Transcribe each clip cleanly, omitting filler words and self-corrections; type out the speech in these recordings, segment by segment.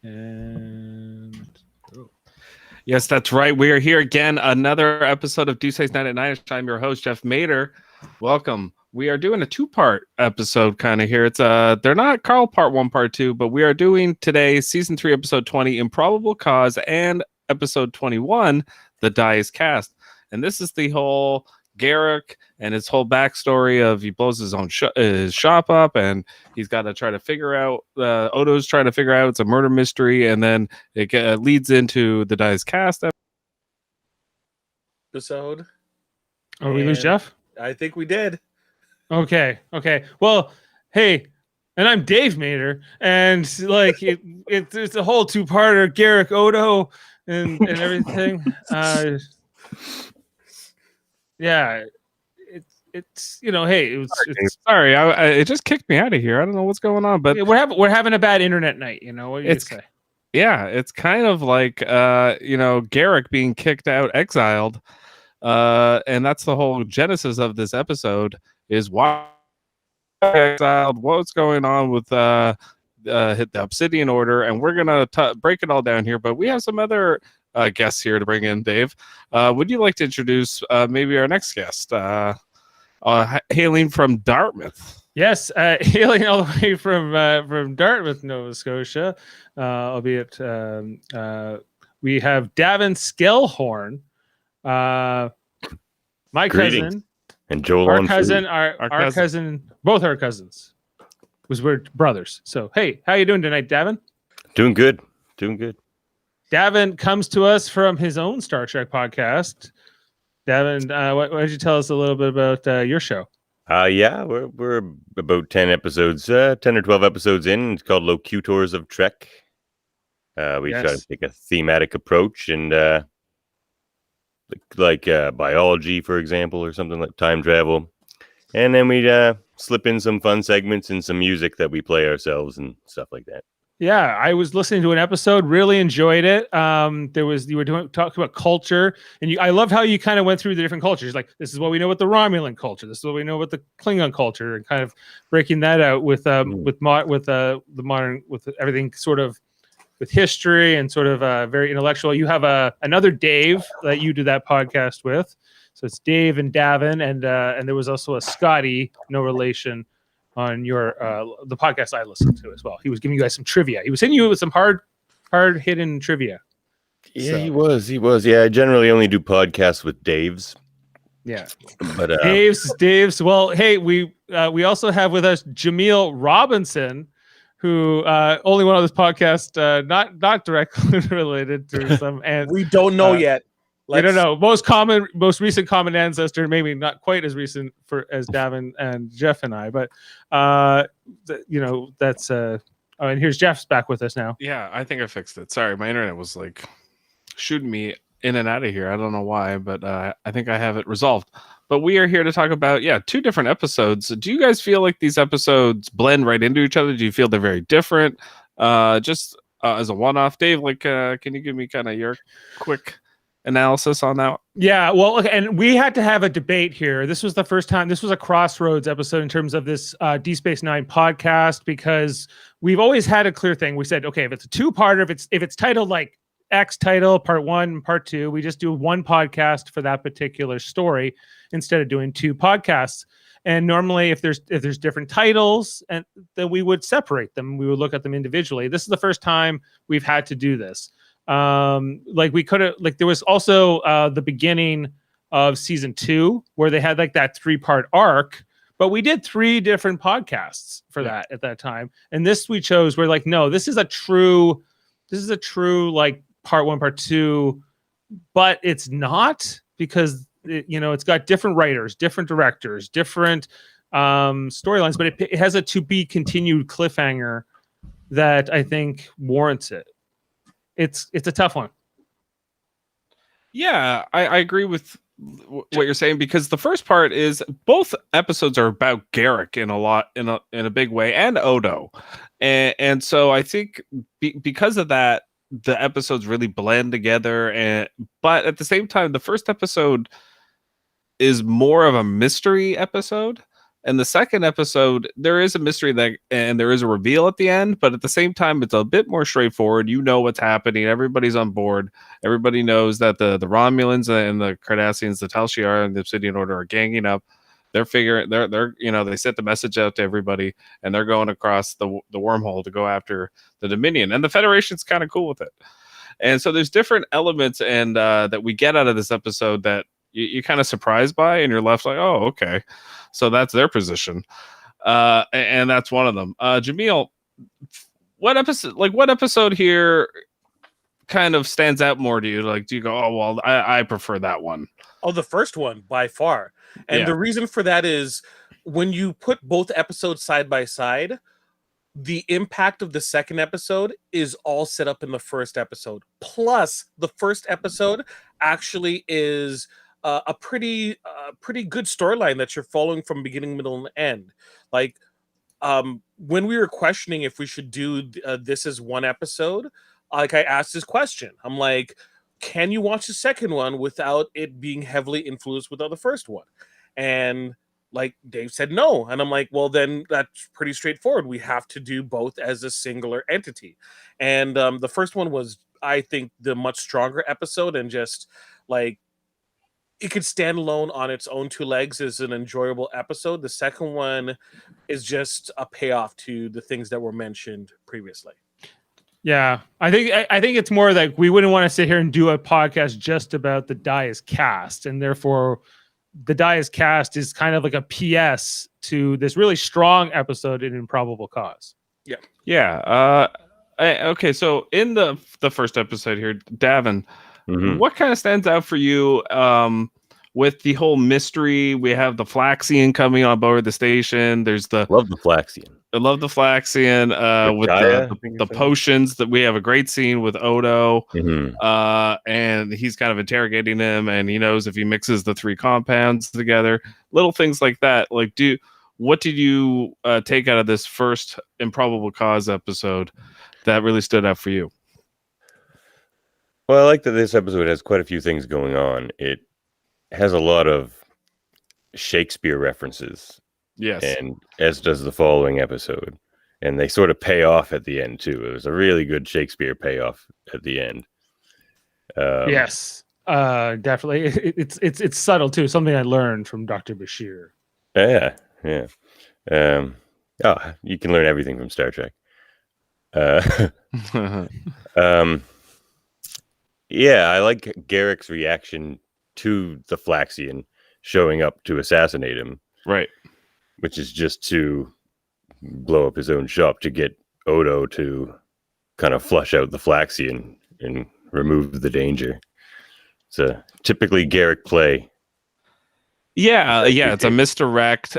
And yes, that's right. We are here again. Another episode of Deuce's Night at Nine. I'm your host, Jeff Mader. Welcome. We are doing a two-part episode kind of here. It's they're not Carl part 1, part 2, but we are doing today season 3, episode 20, Improbable Cause, and episode 21, The Die is Cast. And this is the whole Garrick and his whole backstory of he blows his own his shop up, and he's got to try to figure out Odo's trying to figure out it's a murder mystery, and then it leads into the Die is Cast episode. Oh, we lose Jeff? I think we did. Okay. Well, hey, and I'm Dave Mader, and like it's a whole two-parter, Garrick, Odo, and everything. Yeah, it's hey, it's sorry, it just kicked me out of here. I don't know what's going on, but we're having a bad internet night. What do you say? Yeah, it's kind of like Garrick being kicked out, exiled, and that's the whole genesis of this episode. Is why exiled, what's going on with the Obsidian Order, and we're gonna break it all down here. But we have some other guests here to bring in. Dave, would you like to introduce maybe our next guest, hailing from Dartmouth? Yes, hailing all the way from Dartmouth, Nova Scotia, albeit we have Davan Skelhorn, my cousin. And Joel, our cousin, our cousin, both our cousins, we're brothers. So, hey, how you doing tonight, Davan? Doing good. Davan comes to us from his own Star Trek podcast. Davan, why don't you tell us a little bit about your show? Yeah, we're about 10 episodes, 10 or 12 episodes in. It's called Locutors of Trek. We try to take a thematic approach and like biology, for example, or something like time travel. And then we slip in some fun segments and some music that we play ourselves and stuff like that. Yeah, I was listening to an episode, really enjoyed it. You were talking about culture, and I love how you kind of went through the different cultures. Like, this is what we know about the Romulan culture. This is what we know about the Klingon culture, and kind of breaking that out with everything sort of with history and sort of very intellectual. You have another Dave that you do that podcast with. So it's Dave and Davan, and there was also a Scotty, no relation, on your the podcast I listened to as well. He was giving you guys some trivia. He was hitting you with some hard hidden trivia. Yeah, so. He was. Yeah, I generally only do podcasts with Daves. Yeah, but Dave's. Well, hey, we also have with us Jaemeel Robinson, who only one of this podcast, not directly related to some, and we don't know yet. We don't know. Most recent common ancestor, maybe not quite as recent as Davan and Jeff and I, but that's and here's Jeff's back with us now. Yeah, I think I fixed it. Sorry, my internet was like shooting me in and out of here. I don't know why, but I think I have it resolved. But we are here to talk about, two different episodes. Do you guys feel like these episodes blend right into each other? Do you feel they're very different? Just as a one-off, Dave, can you give me kind of your quick analysis on that? Yeah, well, and we had to have a debate here. This was the first time. This was a crossroads episode in terms of this D Space Nine podcast, because we've always had a clear thing. We said, okay, if it's a two-parter, if it's titled like X title, part 1, part 2, we just do one podcast for that particular story instead of doing two podcasts. And normally, if there's different titles, and then we would separate them. We would look at them individually. This is the first time we've had to do this. We could have, there was also the beginning of season 2 where they had like that 3-part arc, but we did 3 different podcasts for that at that time. And this we chose, we're like, no, this is a true like part 1, part 2, but it's not, because it's got different writers, different directors, different storylines, but it has a to be continued cliffhanger that I think warrants it. It's a tough one. Yeah, I agree with what you're saying, because the first part is both episodes are about Garrick in a big way, and Odo, and so I think because of that, the episodes really blend together. But at the same time, the first episode is more of a mystery episode, And the second episode, there is a mystery and there is a reveal at the end, but at the same time, it's a bit more straightforward. You know what's happening. Everybody's on board. Everybody knows that the Romulans and the Cardassians, the Tal Shiar and the Obsidian Order are ganging up. They're figuring they're they sent the message out to everybody, and they're going across the wormhole to go after the Dominion. And the Federation's kind of cool with it. And so there's different elements and that we get out of this episode that you're kind of surprised by, and you're left like, oh, okay, so that's their position, and that's one of them. Jaemeel, what episode here kind of stands out more to you? Like, do you go, oh well, I prefer that one? Oh, the first one by far. And the reason for that is when you put both episodes side by side, the impact of the second episode is all set up in the first episode. Plus, the first episode actually is a pretty good storyline that you're following from beginning, middle, and end. Like, when we were questioning if we should do this as one episode, like I asked this question. I'm like, can you watch the second one without it being heavily influenced without the first one? And like Dave said no. And I'm like, well, then that's pretty straightforward. We have to do both as a singular entity. And the first one was, I think, the much stronger episode, and just like it could stand alone on its own two legs as an enjoyable episode. The second one is just a payoff to the things that were mentioned previously. Yeah, I think it's more like we wouldn't want to sit here and do a podcast just about the Dias cast, and therefore the Dias cast is kind of like a PS to this really strong episode in Improbable Cause. Yeah. Okay, so in the first episode here, Davan, what kind of stands out for you with the whole mystery? We have the Flaxian coming on board the station. There's love the Flaxian. I love the Flaxian with the potions. That we have a great scene with Odo, and he's kind of interrogating him, and he knows if he mixes the three compounds together, little things like that. Like, what did you take out of this first Improbable Cause episode that really stood out for you? Well, I like that this episode has quite a few things going on. It has a lot of Shakespeare references. Yes. And as does the following episode. And they sort of pay off at the end, too. It was a really good Shakespeare payoff at the end. Yes, definitely. It's subtle, too. Something I learned from Dr. Bashir. Yeah. You can learn everything from Star Trek. Yeah, I like Garrick's reaction to the Flaxian showing up to assassinate him. Right. Which is just to blow up his own shop to get Odo to kind of flush out the Flaxian and remove the danger. It's a typically Garrick play. Yeah, it's a misdirect,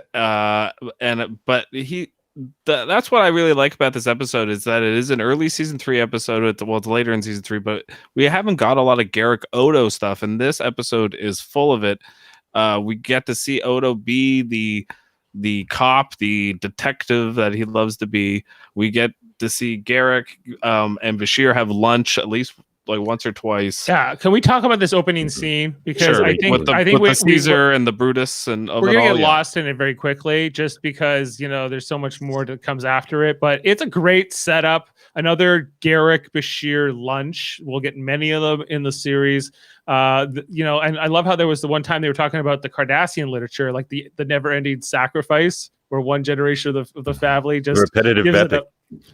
that's what I really like about this episode, is that it is an early season 3 episode. It's later in season 3, but we haven't got a lot of Garrick Odo stuff, and this episode is full of it. We get to see Odo be the cop, the detective that he loves to be. We get to see Garrick and Bashir have lunch at least like once or twice. Yeah, can we talk about this opening scene? Because sure. I think the Caesar and the Brutus and we're gonna get lost in it very quickly, just because there's so much more that comes after it. But it's a great setup. Another Garrick Bashir lunch. We'll get many of them in the series. And I love how there was the one time they were talking about the Cardassian literature, like the never-ending sacrifice, where one generation of the family just repetitive epic.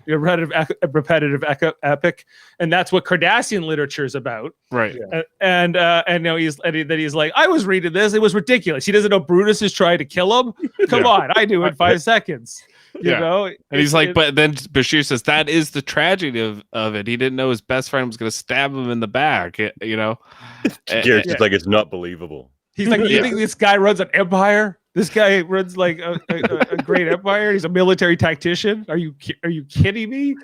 Repetitive epic, and that's what Cardassian literature is about, right? Yeah. And now he's like, I was reading this; it was ridiculous. He doesn't know Brutus is trying to kill him. Come on, I do in 5 seconds. You know, and he's like, but then Bashir says that is the tragedy of it. He didn't know his best friend was going to stab him in the back. Garrett's just like, it's not being He's like, you think this guy runs an empire? This guy runs like a great empire. He's a military tactician. Are you kidding me?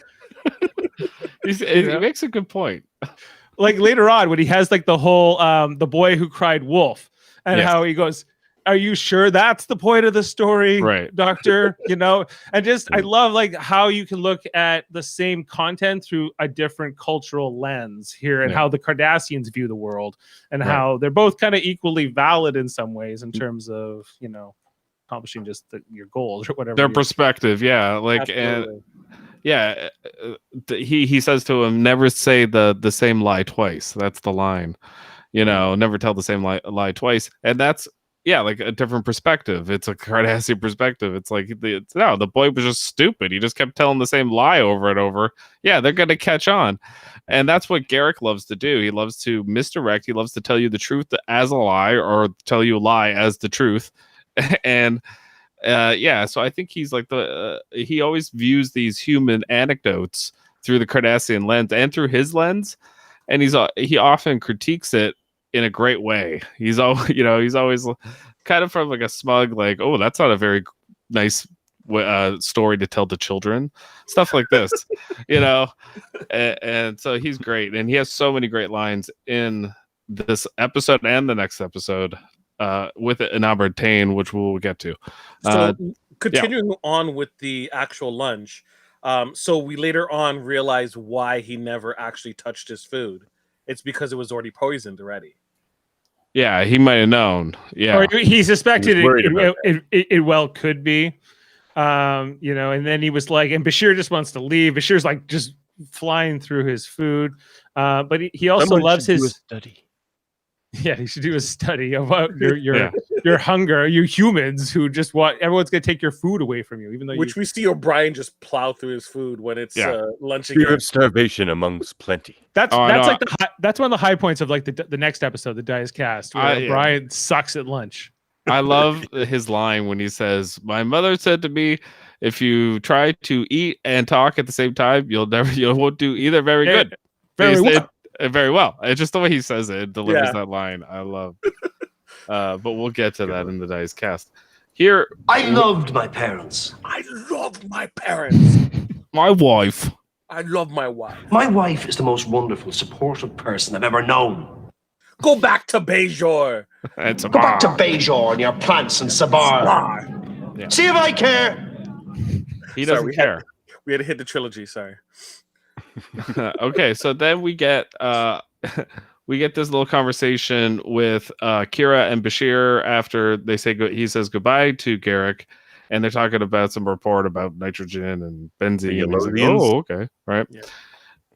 He makes a good point. Like later on, when he has like the whole the boy who cried wolf, and how he goes, "Are you sure that's the point of the story, right, Doctor?" And just I love like how you can look at the same content through a different cultural lens here, and how the Cardassians view the world, and how they're both kind of equally valid in some ways in terms of accomplishing just your goals or whatever. Their perspective, yeah, like Absolutely. and yeah, he says to him, "Never say the same lie twice." That's the line, never tell the same lie twice, and that's like a different perspective. It's a Cardassian perspective. It's like the boy was just stupid. He just kept telling the same lie over and over. Yeah, they're gonna catch on, and that's what Garak loves to do. He loves to misdirect. He loves to tell you the truth as a lie, or tell you a lie as the truth, and. So I think he's like he always views these human anecdotes through the Cardassian lens and through his lens, and he often critiques it in a great way. He's always kind of from like a smug, like, oh, that's not a very nice story to tell to children, stuff like this, and so he's great, and he has so many great lines in this episode and the next episode. With an Abertain, which we'll get to. So continuing on with the actual lunch, so we later on realize why he never actually touched his food. It's because it was already poisoned already. Yeah, he might have known. Yeah, or he suspected He's it well could be. And then he was like, and Bashir just wants to leave. Bashir's like just flying through his food, but he also loves his study. Yeah, you should do a study about your hunger. You humans who just want everyone's gonna take your food away from you, even though we see O'Brien just plow through his food when it's lunch Fear again. of starvation amongst plenty. That's like that's one of the high points of like the next episode, the Dice Cast, where O'Brien sucks at lunch. I love his line when he says, "My mother said to me, if you try to eat and talk at the same time, you won't do either very good." Very well. It's just the way he says it delivers that line. I love. But we'll get to that in the Dice Cast. Here, I loved my parents. I love my parents. My wife. I love my wife. My wife is the most wonderful, supportive person I've ever known. Go back to Bajor. And Go back to Bajor and your plants and Sabar. Yeah. See if I care. He doesn't care. We had to hit the trilogy. Sorry. Okay, so then we get this little conversation with Kira and Bashir after they say he says goodbye to Garak, and they're talking about some report about nitrogen and benzene. And he's like, oh, okay, right.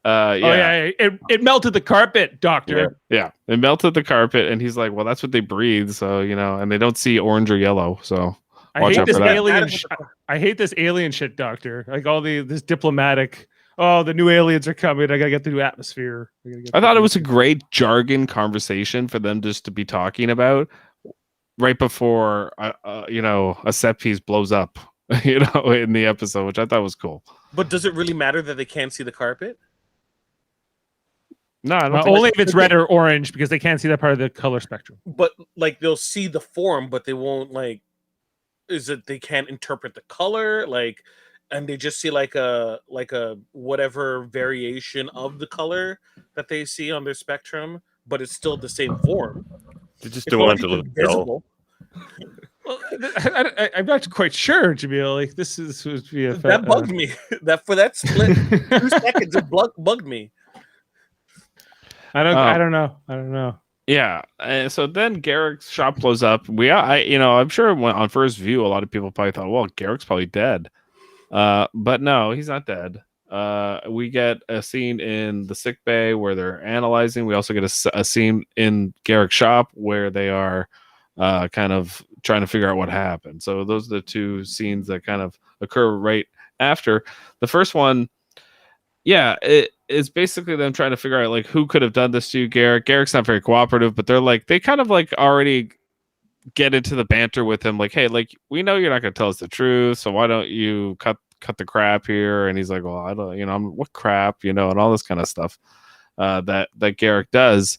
Yeah. It melted the carpet, Doctor. Yeah, it melted the carpet, and he's like, well, that's what they breathe, so and they don't see orange or yellow, so watch out for that. I hate this alien shit, Doctor. Like all this diplomatic. Oh, the new aliens are coming. I gotta get through the atmosphere. I thought it was a great jargon conversation for them just to be talking about right before, a set piece blows up, in the episode, which I thought was cool. But does it really matter that they can't see the carpet? No, I don't only if it's red or orange, because they can't see that part of the color spectrum. But like they'll see the form, but they won't they can't interpret the color, and they just see like a whatever variation of the color that they see on their spectrum, but it's still the same form. They just don't want to look dull. Well, I'm not quite sure, Jaemeel. Like this is supposed to be that bugged me. That for that split 2 seconds, it bugged me. I don't know. Yeah, so then Garak's shop blows up. I'm sure on first view, a lot of people probably thought, well, Garak's probably dead. But no, he's not dead. We get a scene in the sick bay where they're analyzing. We also get a scene in Garak's shop where they are kind of trying to figure out what happened. So those are the two scenes that kind of occur right after. The first one, it is basically them trying to figure out like who could have done this to you, Garak. Garak's not very cooperative, but they kind of like already get into the banter with him, like, hey, like we know you're not going to tell us the truth, so why don't you cut the crap here? And he's like, well, I don't, what crap, and all this kind of stuff that Garak does.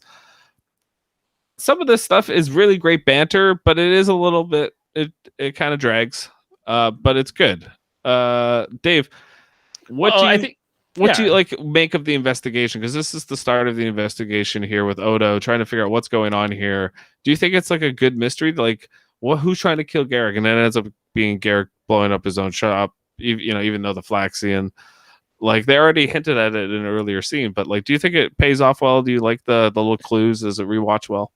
Some of this stuff is really great banter, but it is a little bit, it kind of drags, but it's good. Dave, what do you like make of the investigation? Because this is the start of the investigation here with Odo trying to figure out what's going on here. Do you think it's like a good mystery? Like, who's trying to kill Garak? And then it ends up being Garak blowing up his own shop, even though the Flaxian, like they already hinted at it in an earlier scene. But like, do you think it pays off well? Do you like the little clues? Does it rewatch well?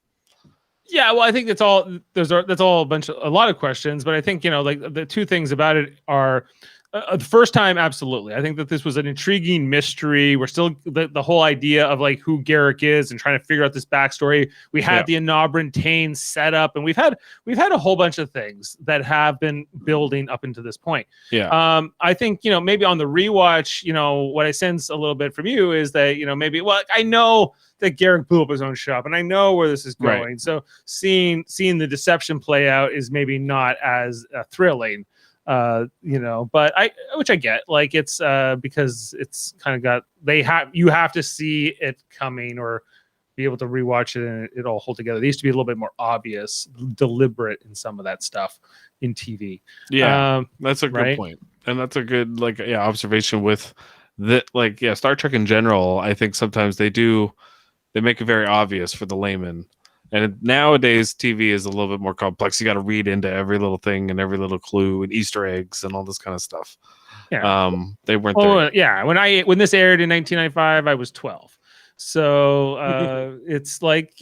Yeah, well, I think that's all. That's all a lot of questions, but I think like the two things about it are the first time, absolutely. I think that this was an intriguing mystery. We're still the whole idea of like who Garrick is and trying to figure out this backstory. We had the Enobrantane set up, and we've had a whole bunch of things that have been building up into this point. Yeah. I think maybe on the rewatch, what I sense a little bit from you is that maybe I know that Garrick blew up his own shop, and I know where this is going. Right. So seeing the deception play out is maybe not as thrilling, but which I get. Like it's because it's kind of got you have to see it coming or be able to rewatch it and it all hold together. They used to be a little bit more obvious, deliberate in some of that stuff in TV. Yeah, that's a good right? point, and that's a good observation with the Star Trek in general. I think sometimes they make it very obvious for the layman. And nowadays, TV is a little bit more complex. You got to read into every little thing and every little clue and Easter eggs and all this kind of stuff. Yeah. They weren't there. Yeah. When this aired in 1995, I was 12. So it's like,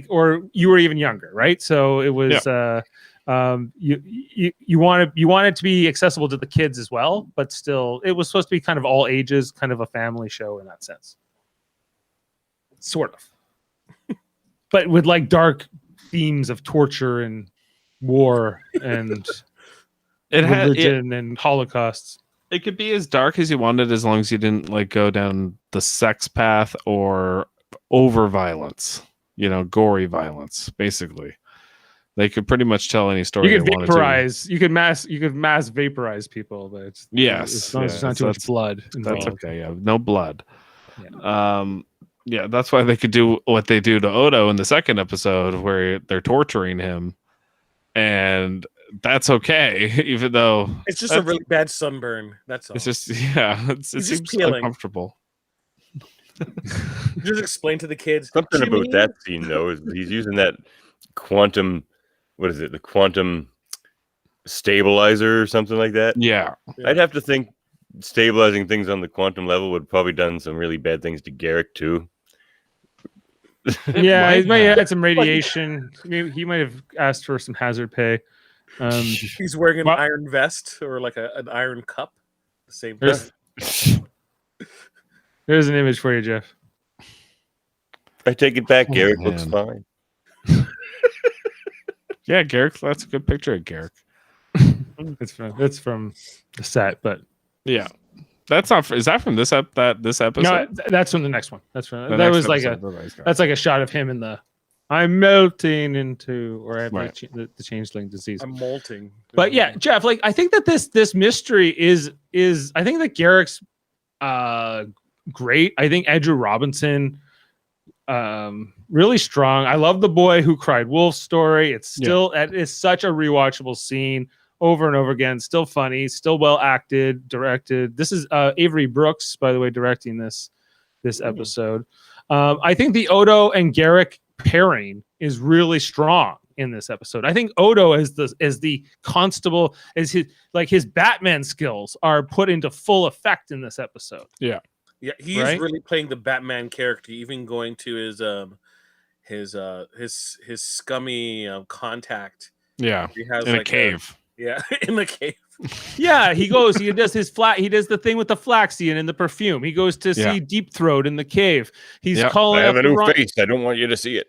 or you were even younger, right? So it was you want it to be accessible to the kids as well, but still, it was supposed to be kind of all ages, kind of a family show in that sense. Sort of. But with like dark themes of torture and war and religion and holocausts. It could be as dark as you wanted as long as you didn't go down the sex path or over violence, gory violence, basically. They could pretty much tell any story. You could vaporize, you could mass vaporize people, but it's as long as it's not too much blood involved. That's okay. Yeah, no blood. Yeah. Yeah, that's why they could do what they do to Odo in the second episode where they're torturing him. And that's okay, even though it's just a really bad sunburn. That's all. It's just, it seems uncomfortable. Just explain to the kids. Something about that scene, though, is he's using that quantum, the quantum stabilizer or something like that. Yeah. I'd have to think stabilizing things on the quantum level would probably done some really bad things to Garrick, too. He might have had some radiation. He might have asked for some hazard pay. He's wearing an iron vest or like an iron cup. The same thing. There's an image for you, Jeff. I take it back. Garrick looks fine. Yeah, Garrick. That's a good picture of Garrick. It's from the set, but yeah, that's not. Is that from this episode? No, that's from the next one. That's from that was like that's like a shot of him in the. I'm melting into, or I have the changeling disease. I'm molting. But yeah, Jeff, I think that this mystery is I think that Garrick's great. I think Andrew Robinson really strong. I love the Boy Who Cried Wolf story. It's still it is such a rewatchable scene over and over again. Still funny, still well acted, directed. This is Avery Brooks, by the way, directing this episode. I think the Odo and Garrick pairing is really strong in this episode. I think Odo as the constable, as his Batman skills are put into full effect in this episode. Yeah, he is really playing the Batman character, even going to his scummy contact. Yeah, he has in a cave. In the cave. Yeah, he does the thing with the flaxseed and the perfume. He goes to see Deep Throat in the cave. He's calling. I have a new face. I don't want you to see it.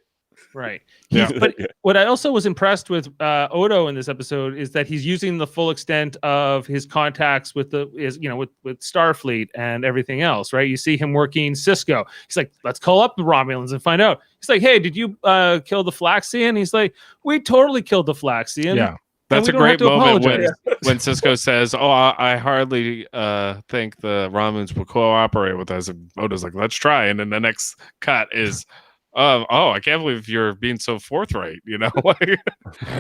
Right. But what I also was impressed with Odo in this episode is that he's using the full extent of his contacts with with Starfleet and everything else. Right. You see him working Cisco. He's like, let's call up the Romulans and find out. He's like, hey, did you kill the Flaxian? He's like, we totally killed the Flaxian. Yeah. That's a great moment when Cisco says, "Oh, I hardly think the Romulans will cooperate with us." And Odo's like, "Let's try." And then the next cut is, "Oh, I can't believe you're being so forthright." It's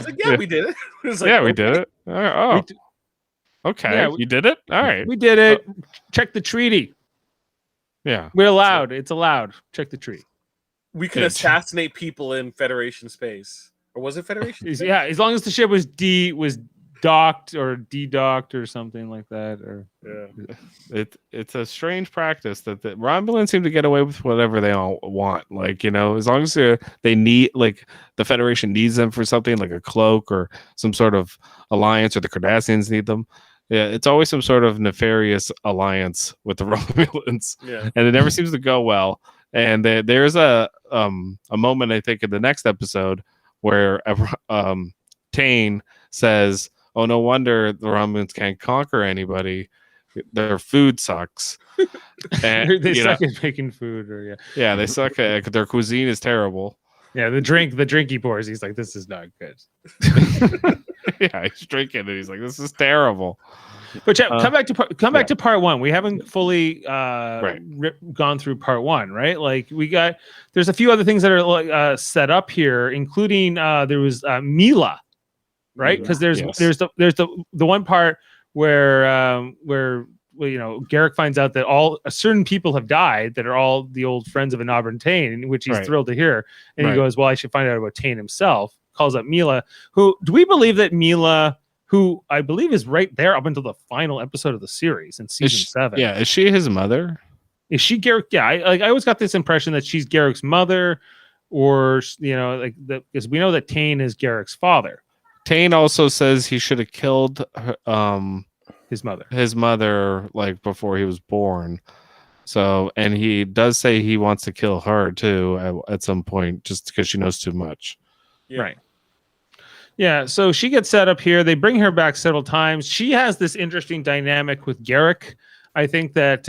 like, yeah, we did it. We did it. Oh, okay, you did it. All right, we did it. Check the treaty. Yeah, we're allowed. It's allowed. Check the treaty. We can assassinate people in Federation space. Or was it Federation? Yeah, as long as the ship was docked or de-docked or something like that. Or It's a strange practice that the Romulans seem to get away with whatever they all want. Like, as long as they need, like, the Federation needs them for something, like a cloak or some sort of alliance, or the Cardassians need them. Yeah, it's always some sort of nefarious alliance with the Romulans, and it never seems to go well. And there's a moment, I think, in the next episode where Tane says, "Oh, no wonder the Romulans can't conquer anybody. Their food sucks." And they suck at making food, or they suck at their cuisine is terrible. Yeah, the drink he pours, he's like, "This is not good." Yeah, he's drinking and he's like, "This is terrible." But come back to part one. We haven't fully gone through part one, right? Like there's a few other things that are set up here, including there was Mila, right? Because there's the one part where Garrick finds out that certain people have died that are all the old friends of Enabran Tain, which he's thrilled to hear, and he goes, "Well, I should find out about Tain himself." Calls up Mila, who do we believe that Mila, who I believe is right there up until the final episode of the series in season 7. Yeah, is she his mother? Is she Garrick? Yeah, I always got this impression that she's Garrick's mother, or because we know that Tain is Garrick's father. Tain also says he should have killed his mother. His mother, like, before he was born. So, and he does say he wants to kill her too at some point, just because she knows too much. Yeah. Right. Yeah, so she gets set up here. They bring her back several times. She has this interesting dynamic with Garrick. I think that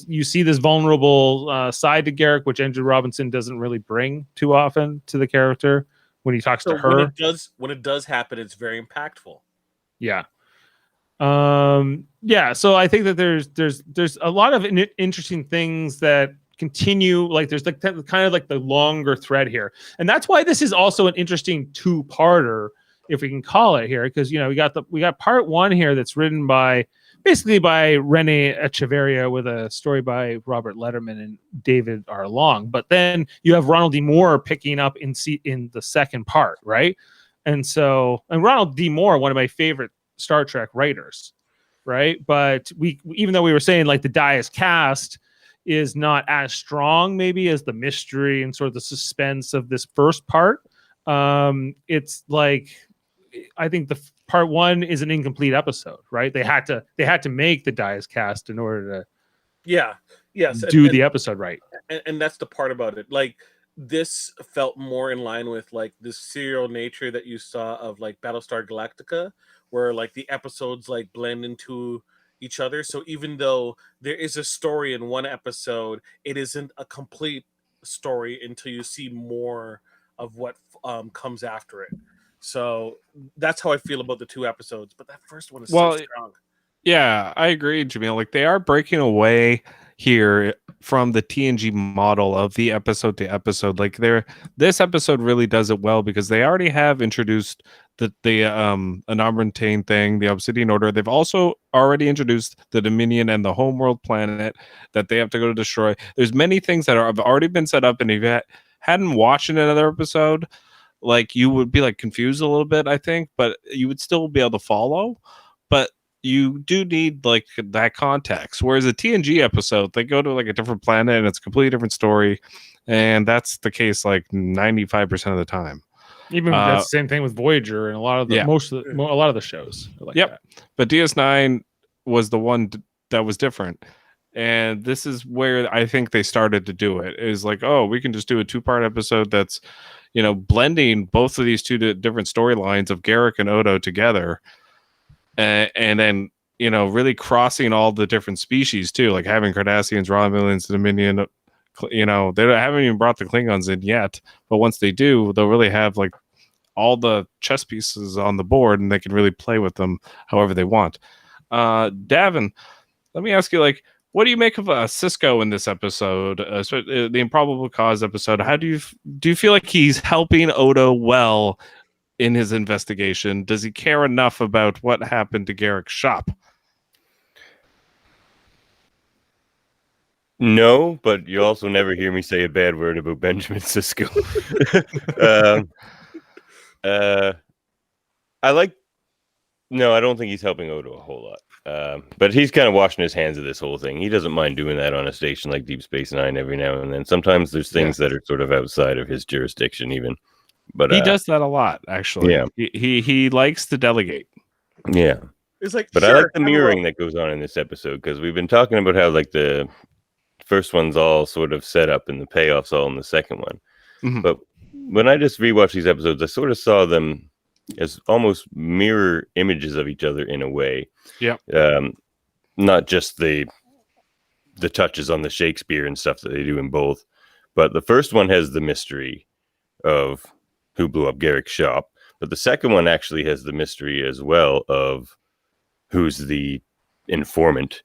you see this vulnerable side to Garrick, which Andrew Robinson doesn't really bring too often to the character when he talks to her. When it does happen, it's very impactful. Yeah. So I think that there's a lot of interesting things that continue. Like there's kind of like the longer thread here, and that's why this is also an interesting two-parter, if we can call it here, because we got part one here that's written by Rene Echeverria with a story by Robert Letterman and David R. Long, but then you have Ronald D. Moore picking up in the second part, right? And Ronald D. Moore, one of my favorite Star Trek writers, right? But even though we were saying like the Dias cast is not as strong maybe as the mystery and sort of the suspense of this first part, it's like I think the part one is an incomplete episode, right? They had to make the Dias cast in order to do the episode right. And that's the part about it. Like this felt more in line with like the serial nature that you saw of like Battlestar Galactica, where like the episodes like blend into each other. So even though there is a story in one episode, it isn't a complete story until you see more of what comes after it. So that's how I feel about the two episodes. But that first one is so strong. Yeah, I agree, Jaemeel. Like they are breaking away here from the TNG model of the episode to episode. Like this episode really does it well because they already have introduced the Enabran Tain thing, the Obsidian Order. They've also already introduced the Dominion and the homeworld planet that they have to go to destroy. There's many things that have already been set up, and if you hadn't watched another episode, like you would be like confused a little bit, I think, but you would still be able to follow. But you do need like that context. Whereas a TNG episode, they go to like a different planet and it's a completely different story, and that's the case like 95% of the time. Even that's the same thing with Voyager and a lot of the a lot of the shows. Like that. But DS9 was the one that was different, and this is where I think they started to do it. Is like, oh, we can just do a 2-part episode that's, blending both of these two different storylines of Garrick and Odo together. And then, really crossing all the different species too, like having Cardassians, Romulans, Dominion. They haven't even brought the Klingons in yet, but once they do, they'll really have like all the chess pieces on the board, and they can really play with them however they want. Davan, let me ask you, like, what do you make of Sisko in this episode, the Improbable Cause episode? How do you feel like he's helping Odo well in his investigation? Does he care enough about what happened to Garrick's shop? No, but you also never hear me say a bad word about Benjamin Sisko. No, I don't think he's helping Odo a whole lot. But he's kind of washing his hands of this whole thing. He doesn't mind doing that on a station like Deep Space Nine every now and then. Sometimes there's things that are sort of outside of his jurisdiction, even. But he does that a lot, actually. Yeah, he likes to delegate. Yeah, it's like, but sure, I like the mirroring that goes on in this episode because we've been talking about how like the first one's all sort of set up and the payoffs all in the second one. Mm-hmm. But when I just rewatched these episodes, I sort of saw them as almost mirror images of each other in a way. Yeah. Not just the touches on the Shakespeare and stuff that they do in both, but the first one has the mystery of who blew up Garrick's shop, but the second one actually has the mystery as well of who's the informant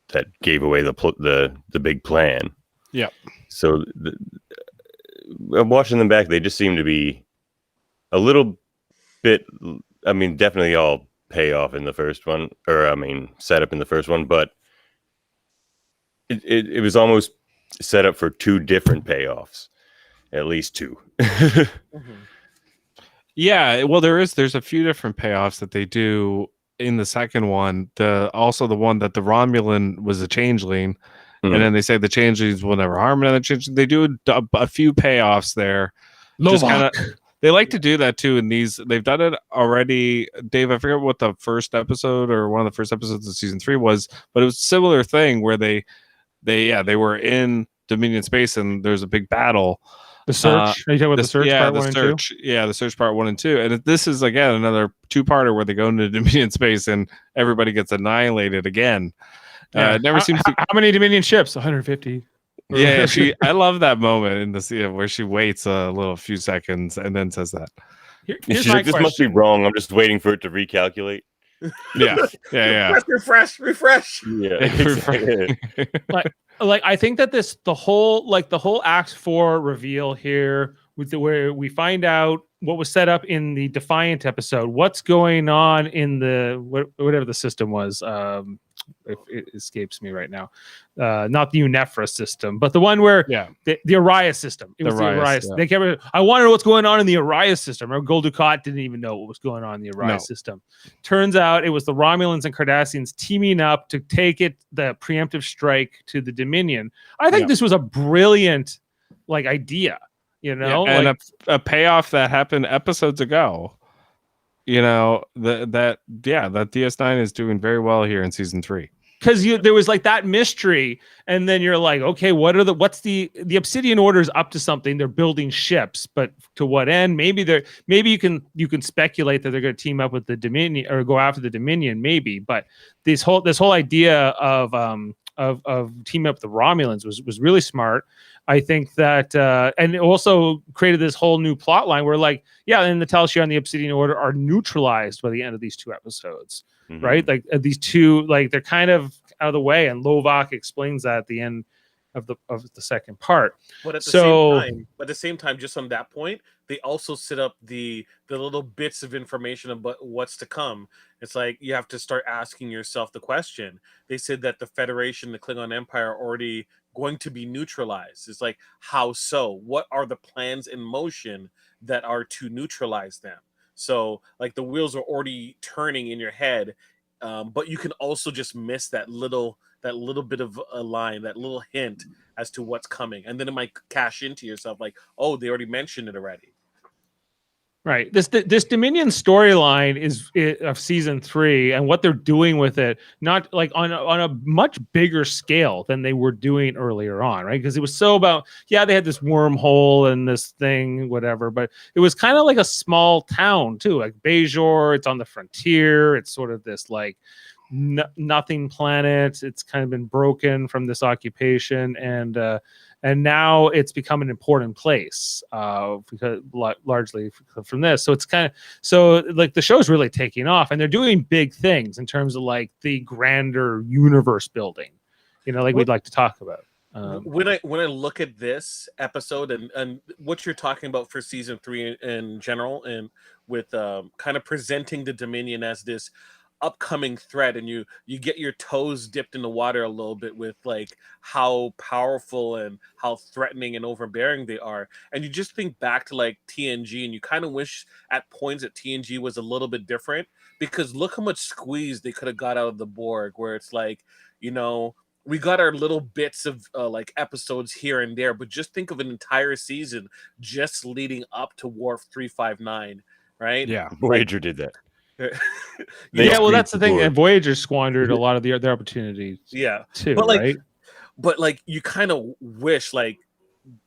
that gave away the big plan. Yeah. So watching them back, they just seem to be a little bit, I mean, definitely all pay off in the first one, or I mean, set up in the first one, but it was almost set up for two different payoffs, at least two. Yeah, well, there's a few different payoffs that they do in the second one. Also the one that the Romulan was a changeling, and then they say the changelings will never harm another changeling. They do a few payoffs there. Just kinda, they like to do that too in these. They've done it already. Dave, I forget what the first episode or one of the first episodes of season 3 was, but it was a similar thing where they were in Dominion space and there's a big battle. The search. Are you talking about the search part the 1 search, and 2? Yeah, the search part 1 and 2. And this is again another two-parter where they go into Dominion space and everybody gets annihilated again. It never seems to... How many Dominion ships? 150. Yeah, I love that moment in the scene where she waits a few seconds and then says that. Here's She's my like, this must be wrong. I'm just waiting for it to recalculate. Yeah. Refresh. Yeah. Like I think that the whole Act 4 reveal here where we find out what was set up in the Defiant episode, what's going on in the whatever the system was. It escapes me right now. Not the Unephra system, but the one where the Arias system. It was the Arias. Yeah. They kept. I want to know what's going on in the Arias system. Or Gul Dukat didn't even know what was going on in the Arias system. Turns out it was the Romulans and Cardassians teaming up to take the preemptive strike to the Dominion. I think this was a brilliant idea. And a payoff that happened episodes ago. That DS9 is doing very well here in season 3. Because there was that mystery, and then you're like, okay, what's the Obsidian Order's up to something? They're building ships, but to what end? Maybe you can speculate that they're going to team up with the Dominion or go after the Dominion, maybe. But this whole idea of teaming up with the Romulans was really smart. I think that, and it also created this whole new plot line where and the Tal Shiar and the Obsidian Order are neutralized by the end of these 2 episodes, right? These 2, they're kind of out of the way, and Lovak explains that at the end of the second part. But at the same time, just on that point, they also set up the little bits of information about what's to come. It's like you have to start asking yourself the question. They said that the Federation, the Klingon Empire, are already going to be neutralized. It's like, how so? What are the plans in motion that are to neutralize them? So the wheels are already turning in your head, but you can also just miss that little bit of a line, that little hint as to what's coming, and then it might cash into yourself oh, they already mentioned it already. Right. This Dominion storyline is of season 3, and what they're doing with it, not on a much bigger scale than they were doing earlier on, right? Because it was so about they had this wormhole and this thing, whatever, but it was kind of like a small town too, like Bajor. It's on the frontier. It's sort of this nothing planet. It's kind of been broken from this occupation, and now it's become an important place because largely from this. So it's kind of the show's really taking off, and they're doing big things in terms of the grander universe building, we'd like to talk about. When I look at this episode and what you're talking about for season 3 in general, and with kind of presenting the Dominion as this upcoming threat, and you get your toes dipped in the water a little bit with like how powerful and how threatening and overbearing they are. And you just think back to like TNG, and you kind of wish at points that TNG was a little bit different, because look how much squeeze they could have got out of the Borg, where it's like, we got our little bits of like episodes here and there, but just think of an entire season just leading up to Wharf 359, right? Yeah. Voyager did that. Yeah, well, that's the thing. And Voyager squandered a lot of their opportunities. Yeah, too, but like, right? but like, you kind of wish like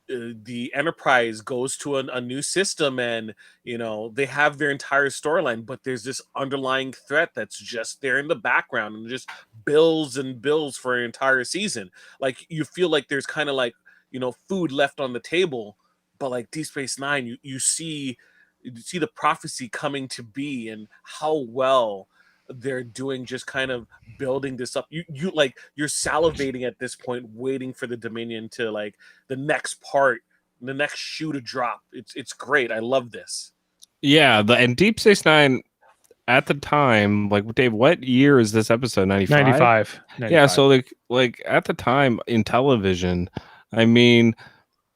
the Enterprise goes to a new system, and they have their entire storyline, but there's this underlying threat that's just there in the background and just builds and builds for an entire season. Like, you feel like there's kind of like food left on the table, but like Deep Space Nine, you see the prophecy coming to be, and how well they're doing, just kind of building this up. You're salivating at this point, waiting for the Dominion to like the next part, the next shoe to drop. It's great. I love this. Yeah, and Deep Space Nine at the time, like, Dave, what year is this episode? 95? 95. Yeah, so like at the time in television, I mean,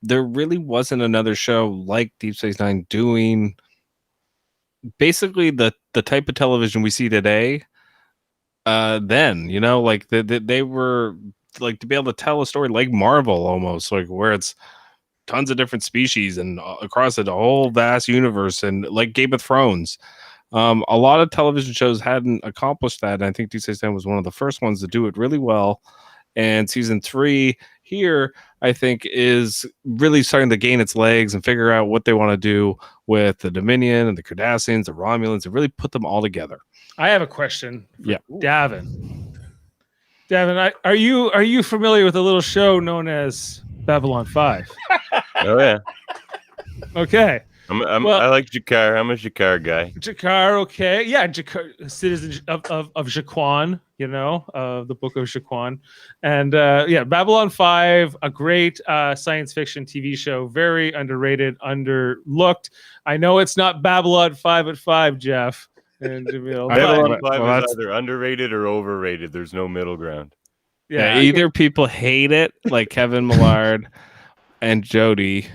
there really wasn't another show like Deep Space Nine doing basically the type of television we see today. Then, like they were like, to be able to tell a story like Marvel, almost like where it's tons of different species and across a whole vast universe, and like Game of Thrones. A lot of television shows hadn't accomplished that, and I think Deep Space Nine was one of the first ones to do it really well. And season 3 here, I think, is really starting to gain its legs and figure out what they want to do with the Dominion and the Cardassians, the Romulans, and really put them all together. I have a question for Yeah. Davan. Davan, are you familiar with a little show known as Babylon 5? Oh yeah. Okay. I like Jakar. I'm a Jakar guy. Jakar, okay. Yeah, Jakar, citizen of Jaquan, the book of Jaquan. And Babylon 5, a great science fiction TV show, very underrated, underlooked. I know it's not Babylon 5 at 5, Jeff. And Babylon 5 is either underrated or overrated. There's no middle ground. Yeah, either people hate it, like Kevin Millard and Jody,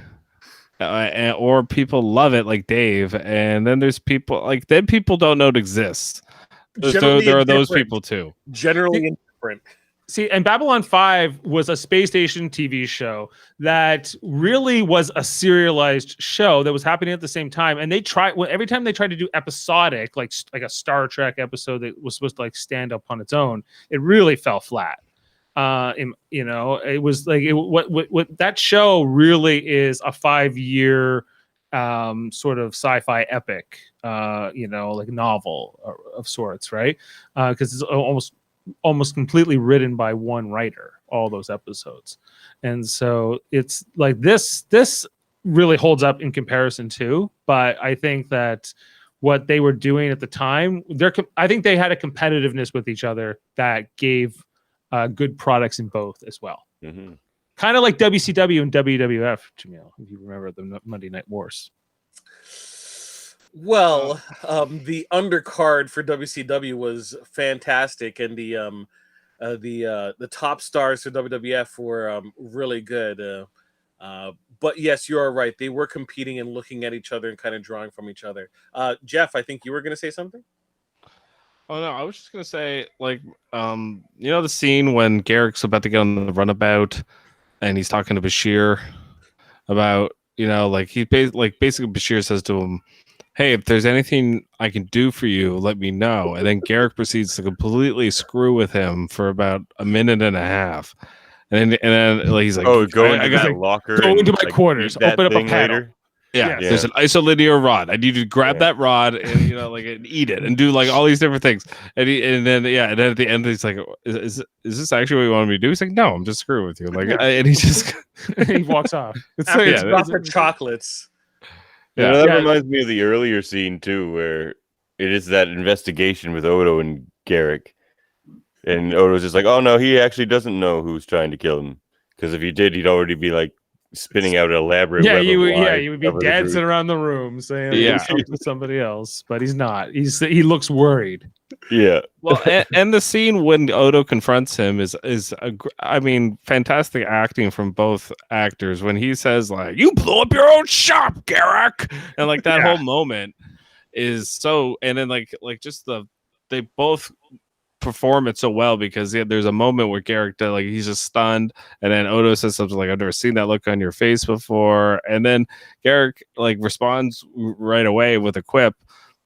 or people love it, like Dave. And then there's people people don't know it exists. There are those people too. Generally indifferent. See, and Babylon 5 was a space station TV show that really was a serialized show that was happening at the same time. And every time they tried to do episodic, like a Star Trek episode that was supposed to like stand up on its own, it really fell flat. It was like what that show really is, a 5-year sort of sci-fi epic, like novel of sorts, right? Because it's almost completely written by one writer, all those episodes. And so it's like this really holds up in comparison too. But I think that what they were doing at the time, I think they had a competitiveness with each other that gave good products in both as well. Mm-hmm. Kind of like WCW and WWF, Jaemeel, if you remember the Monday Night Wars. Well, the undercard for WCW was fantastic, and the top stars for WWF were really good. But yes, you are right. They were competing and looking at each other and kind of drawing from each other. Jeff, I think you were going to say something. Oh no, I was just gonna say, like, the scene when Garrick's about to get on the runabout, and he's talking to Bashir about, basically Bashir says to him, "Hey, if there's anything I can do for you, let me know." And then Garrick proceeds to completely screw with him for about a minute and a half, and then he's like, "Oh, go into that locker, go into my quarters, open up a panel." Yeah, there's an isolinear rod. I need you to grab that rod and and eat it and do like all these different things. And then at the end he's like, "Is this actually what you want me to do?" He's like, "No, I'm just screwing with you." Like, and he just he walks off. It's like chocolates. Yeah, that reminds me of the earlier scene too, where it is that investigation with Odo and Garrick, and Odo's just like, "Oh no, he actually doesn't know who's trying to kill him, because if he did, he'd already be like spinning out an elaborate. Yeah, web you of would. Yeah, lies you would to be cover the dancing truth. around the room saying Yeah. something to somebody else, but he's not. He looks worried. Yeah. Well, and the scene when Odo confronts him is I mean, fantastic acting from both actors when he says like, "You blew up your own shop, Garrick," and like that whole moment is so. And then like just they both perform it so well because there's a moment where Garrick like he's just stunned, and then Odo says something like, "I've never seen that look on your face before," and then Garrick like responds right away with a quip.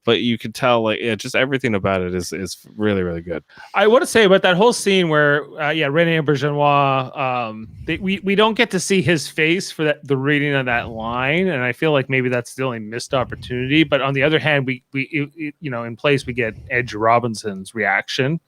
But you can tell, like, just everything about it is really, really good. I want to say about that whole scene where, Rene Auberjonois, we don't get to see his face for the reading of that line, and I feel like maybe that's the only missed opportunity. But on the other hand, we in place we get Edge Robinson's reaction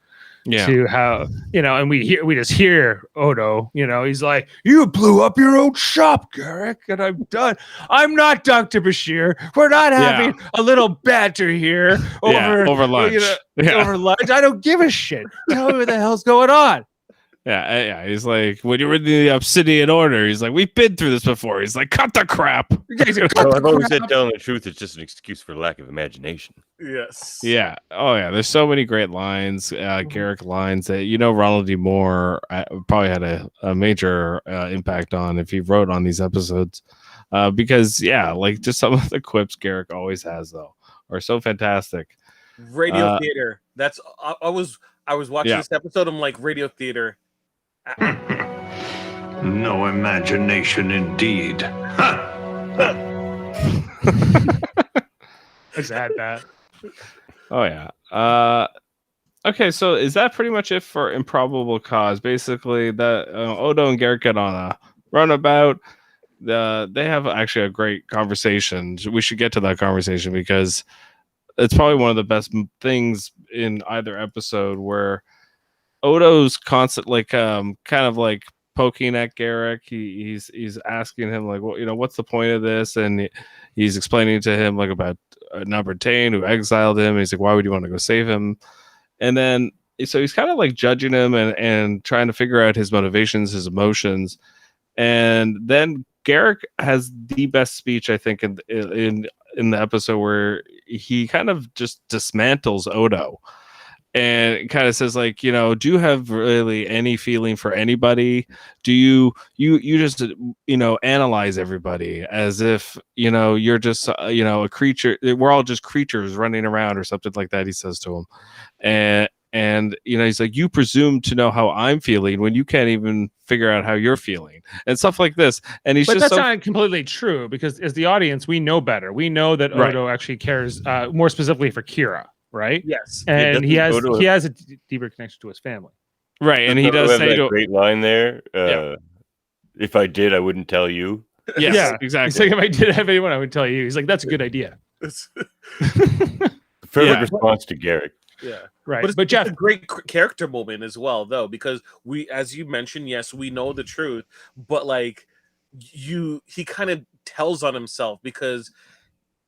to how and we just hear Odo. He's like, "You blew up your own shop, Garrick, and I'm done. I'm not Dr. Bashir. We're not having a little banter here over lunch. Over lunch. I don't give a shit. Tell me what the hell's going on." Yeah. He's like, when you were in the Obsidian Order, he's like, "We've been through this before." He's like, "Cut the crap." I've always said telling the truth is just an excuse for lack of imagination. Yes. Yeah. Oh, yeah. There's so many great lines, Garrick lines that Ronald D. Moore probably had a major impact on if he wrote on these episodes, because like just some of the quips Garrick always has though are so fantastic. Radio theater. That's I was watching this episode. I'm like, radio theater. No imagination indeed. Let's add that. Oh yeah. Okay, so is that pretty much it for Improbable Cause? Basically, that Odo and Garrick get on a runabout. They have actually a great conversation. We should get to that conversation because it's probably one of the best things in either episode where Odo's constant kind of like poking at Garrick. He's asking him like, well, what's the point of this? And he's explaining to him like about Nabertain who exiled him. And he's like, why would you want to go save him? And then so he's kind of like judging him and trying to figure out his motivations, his emotions. And then Garrick has the best speech, I think, in the episode where he kind of just dismantles Odo and kind of says like, do you have really any feeling for anybody? Do you just analyze everybody as if you're just a creature, we're all just creatures running around or something like that, he says to him. And he's like, you presume to know how I'm feeling when you can't even figure out how you're feeling and stuff like this. And but that's not completely true because as the audience, we know better. We know that Odo actually cares more specifically for Kira, right? Yes, and he has a deeper connection to his family, right? And he does say that great line there. If I did, I wouldn't tell you. Yes, yeah, exactly. He's like, if I did have anyone, I would tell you. He's like, that's a good idea. Perfect response to Garrick. Yeah, right. But Jeff, a great character moment as well, though, because we, as you mentioned, yes, we know the truth, but like he kind of tells on himself because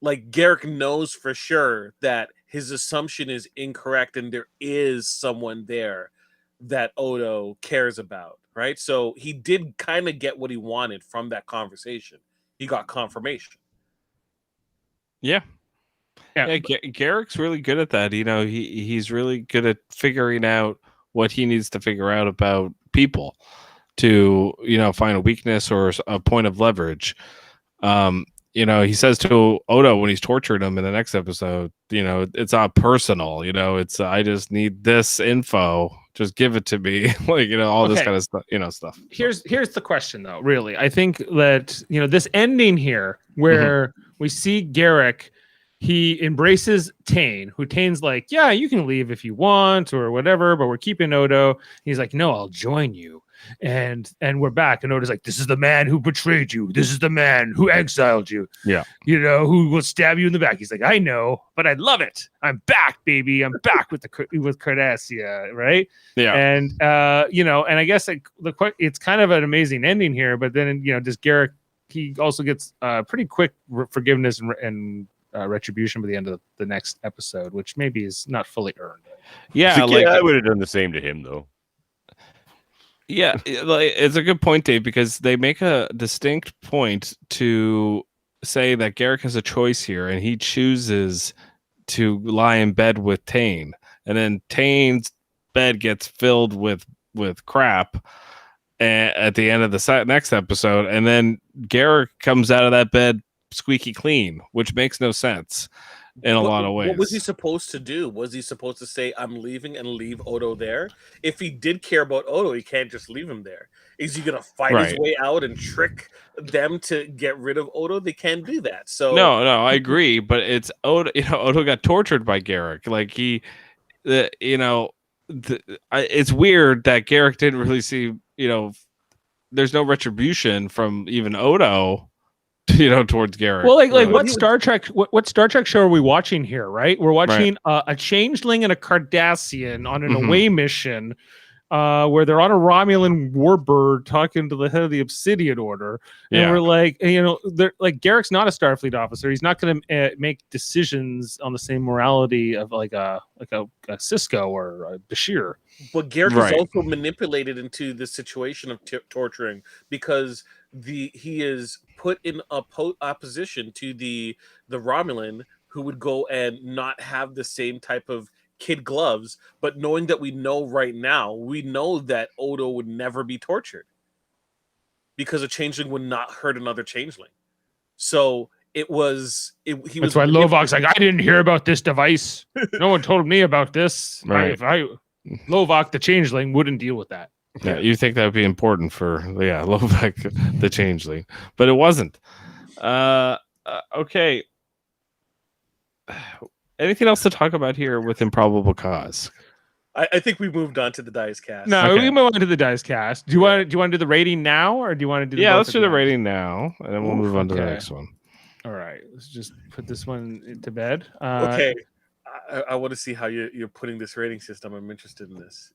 like Garrick knows for sure that his assumption is incorrect and there is someone there that Odo cares about, right? So he did kind of get what he wanted from that conversation. He got confirmation. Yeah. Garrick's really good at that. He's really good at figuring out what he needs to figure out about people to, find a weakness or a point of leverage. He says to Odo when he's torturing him in the next episode, it's not personal, it's I just need this info. Just give it to me. Like, all this kind of stuff, stuff. Here's the question though, really. I think that, this ending here where we see Garrick, he embraces Tane, who Tane's like, yeah, you can leave if you want or whatever, but we're keeping Odo. He's like, no, I'll join you. And we're back. And Odo's like, this is the man who betrayed you. This is the man who exiled you. Yeah. Who will stab you in the back. He's like, I know, but I love it. I'm back, baby. I'm back with Cardassia, right? Yeah. And and I guess it's kind of an amazing ending here, but then just Garrick, he also gets pretty quick forgiveness and retribution by the end of the next episode, which maybe is not fully earned. Yeah, I would have done the same to him though. Yeah, it's a good point, Dave, because they make a distinct point to say that Garrick has a choice here, and he chooses to lie in bed with Tane, and then Tane's bed gets filled with crap at the end of the next episode, and then Garrick comes out of that bed squeaky clean, which makes no sense in a lot of ways. What was he supposed to do? Was he supposed to say, I'm leaving and leave Odo there? If he did care about Odo, he can't just leave him there. Is he going to fight his way out and trick them to get rid of Odo? They can't do that. So no, I agree, but it's Odo. Odo got tortured by Garrick. Like it's weird that Garrick didn't really see. There's no retribution from even Odo. Towards Garrick. Well, like what Star Trek show are we watching here, right? We're watching a changeling and a Cardassian on an away mission where they're on a Romulan warbird talking to the head of the Obsidian Order. And we're like, they're like, Garrick's not a Starfleet officer. He's not going to make decisions on the same morality of like a Sisko or a Bashir. But Garrick is also manipulated into the situation of torturing because he is put in opposition to the Romulan who would go and not have the same type of kid gloves, but knowing that we know right now, we know that Odo would never be tortured because a changeling would not hurt another changeling. So that's why Lovok's like, I didn't hear about this device. No one told me about this. Right. Lovok the changeling wouldn't deal with that. Yeah, you think that would be important for Lovok the changeling, but it wasn't. Okay. Anything else to talk about here with Improbable Cause? I think we moved on to the Dice Cast. No, we move on to the Dice Cast. Do you want to do the rating now, or do you want to do? Let's do the rating now, and then we'll move on to the next one. All right, let's just put this one to bed. Okay, I want to see how you're putting this rating system. I'm interested in this.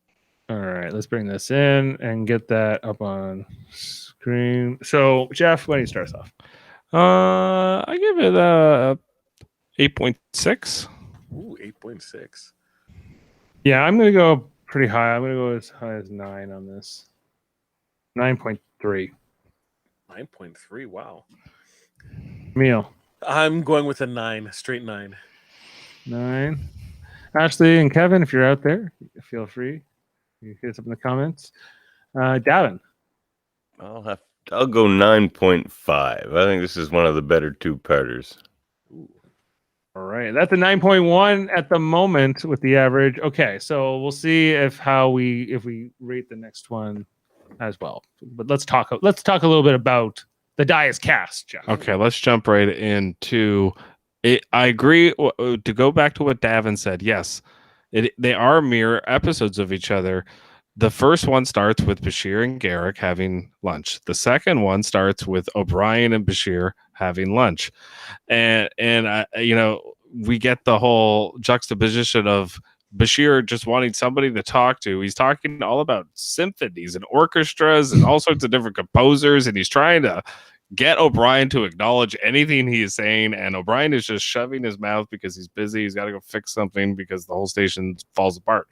All right, let's bring this in and get that up on screen. So, Jeff, why don't you start us off? I give it a 8.6. Ooh, 8.6. Yeah, I'm going to go pretty high. I'm going to go as high as 9 on this. 9.3. 9.3, wow. Emil. I'm going with a 9, straight 9. 9. Ashley and Kevin, if you're out there, feel free. You hit us up in the comments. Davan. I'll go 9.5. I think this is one of the better two-parters. All right, that's a 9.1 at the moment with the average. Okay, so we'll see if we rate the next one as well. But let's talk a little bit about the Dice Cast, Jeff. Okay, let's jump right into it. I agree. To go back to what Davan said, yes, they are mirror episodes of each other. The first one starts with Bashir and Garrick having lunch. The second one starts with O'Brien and Bashir having lunch, and we get the whole juxtaposition of Bashir just wanting somebody to talk to. He's talking all about symphonies and orchestras and all sorts of different composers, and he's trying to get O'Brien to acknowledge anything he is saying, and O'Brien is just shoving his mouth because he's busy. He's got to go fix something because the whole station falls apart,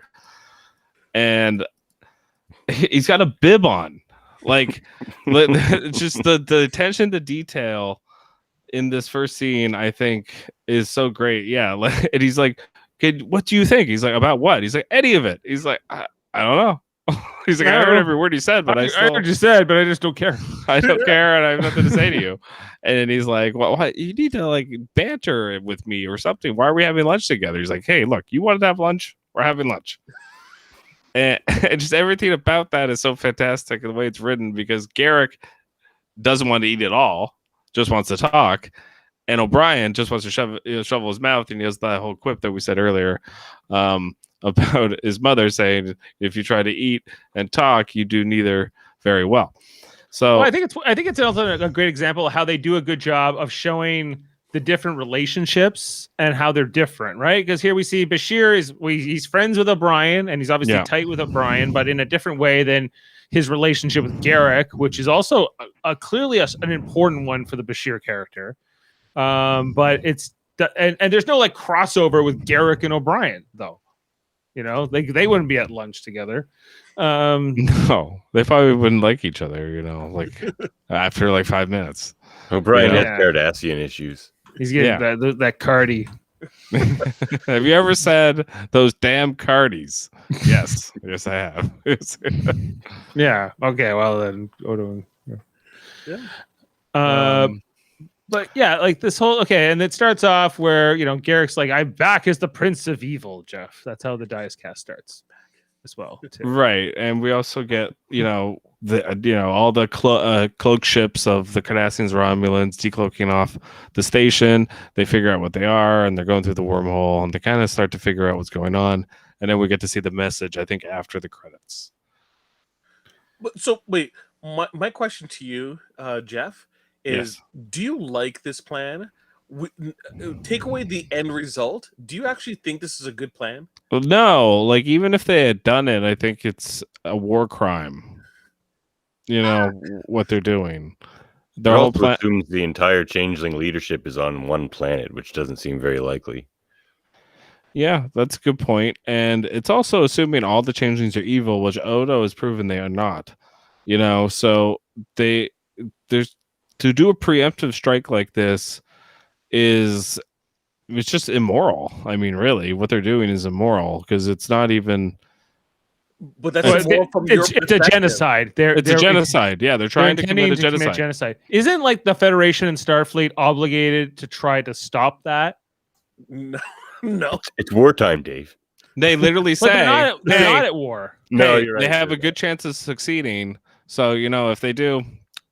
and he's got a bib on. Like, just the attention to detail in this first scene, I think, is so great. Yeah, and he's like, "Okay, what do you think?" He's like, "About what?" He's like, "Any of it." He's like, I don't know." He's like, "I heard every word you said, but I heard what you said, but I just don't care. I don't care, and I have nothing to say to you." And then he's like, "Well, what? You need to like banter with me or something. Why are we having lunch together?" He's like, "Hey, look, you wanted to have lunch? We're having lunch." And just everything about that is so fantastic, the way it's written, because Garrick doesn't want to eat at all, just wants to talk, and O'Brien just wants to shovel his mouth, and he has that whole quip that we said earlier about his mother saying, "If you try to eat and talk, you do neither very well." So I think it's also a great example of how they do a good job of showing the different relationships and how they're different, right? Because here we see Bashir he's friends with O'Brien, and he's obviously tight with O'Brien, but in a different way than his relationship with Garrick, which is also clearly an important one for the Bashir character. But it's and there's no like crossover with Garrick and O'Brien though. You know, they wouldn't be at lunch together. No, they probably wouldn't like each other. You know, like after like 5 minutes. O'Brien has Yeah. Cardassian issues. He's getting that Cardi. Have you ever said those damn Cardis? Yes, yes, I have. Yeah. Okay. Well then, Odo. Yeah. But yeah, like this whole and it starts off where Garrick's like, "I'm back as the Prince of Evil, Jeff." That's how the Dice Cast starts as well, too. Right, and we also get all the cloak ships of the Cardassians, Romulans decloaking off the station. They figure out what they are, and they're going through the wormhole, and they kind of start to figure out what's going on. And then we get to see the message, I think, after the credits. So wait, my question to you, Jeff, is: do you like this plan? Take away the end result. Do you actually think this is a good plan? Well, no, like even if they had done it, I think it's a war crime. What they're doing. Their whole plan assumes the entire changeling leadership is on one planet, which doesn't seem very likely. Yeah, that's a good point. And it's also assuming all the changelings are evil, which Odo has proven they are not. So there's to do a preemptive strike like this it's just immoral. I mean, really, what they're doing is immoral because it's not even. But that's more from your perspective. It's a genocide. It's a genocide. Yeah, they're trying to commit a genocide. Isn't like the Federation and Starfleet obligated to try to stop that? No. It's wartime, Dave. They literally say they're not at war. No, hey, you're right. They have a good chance of succeeding. So if they do,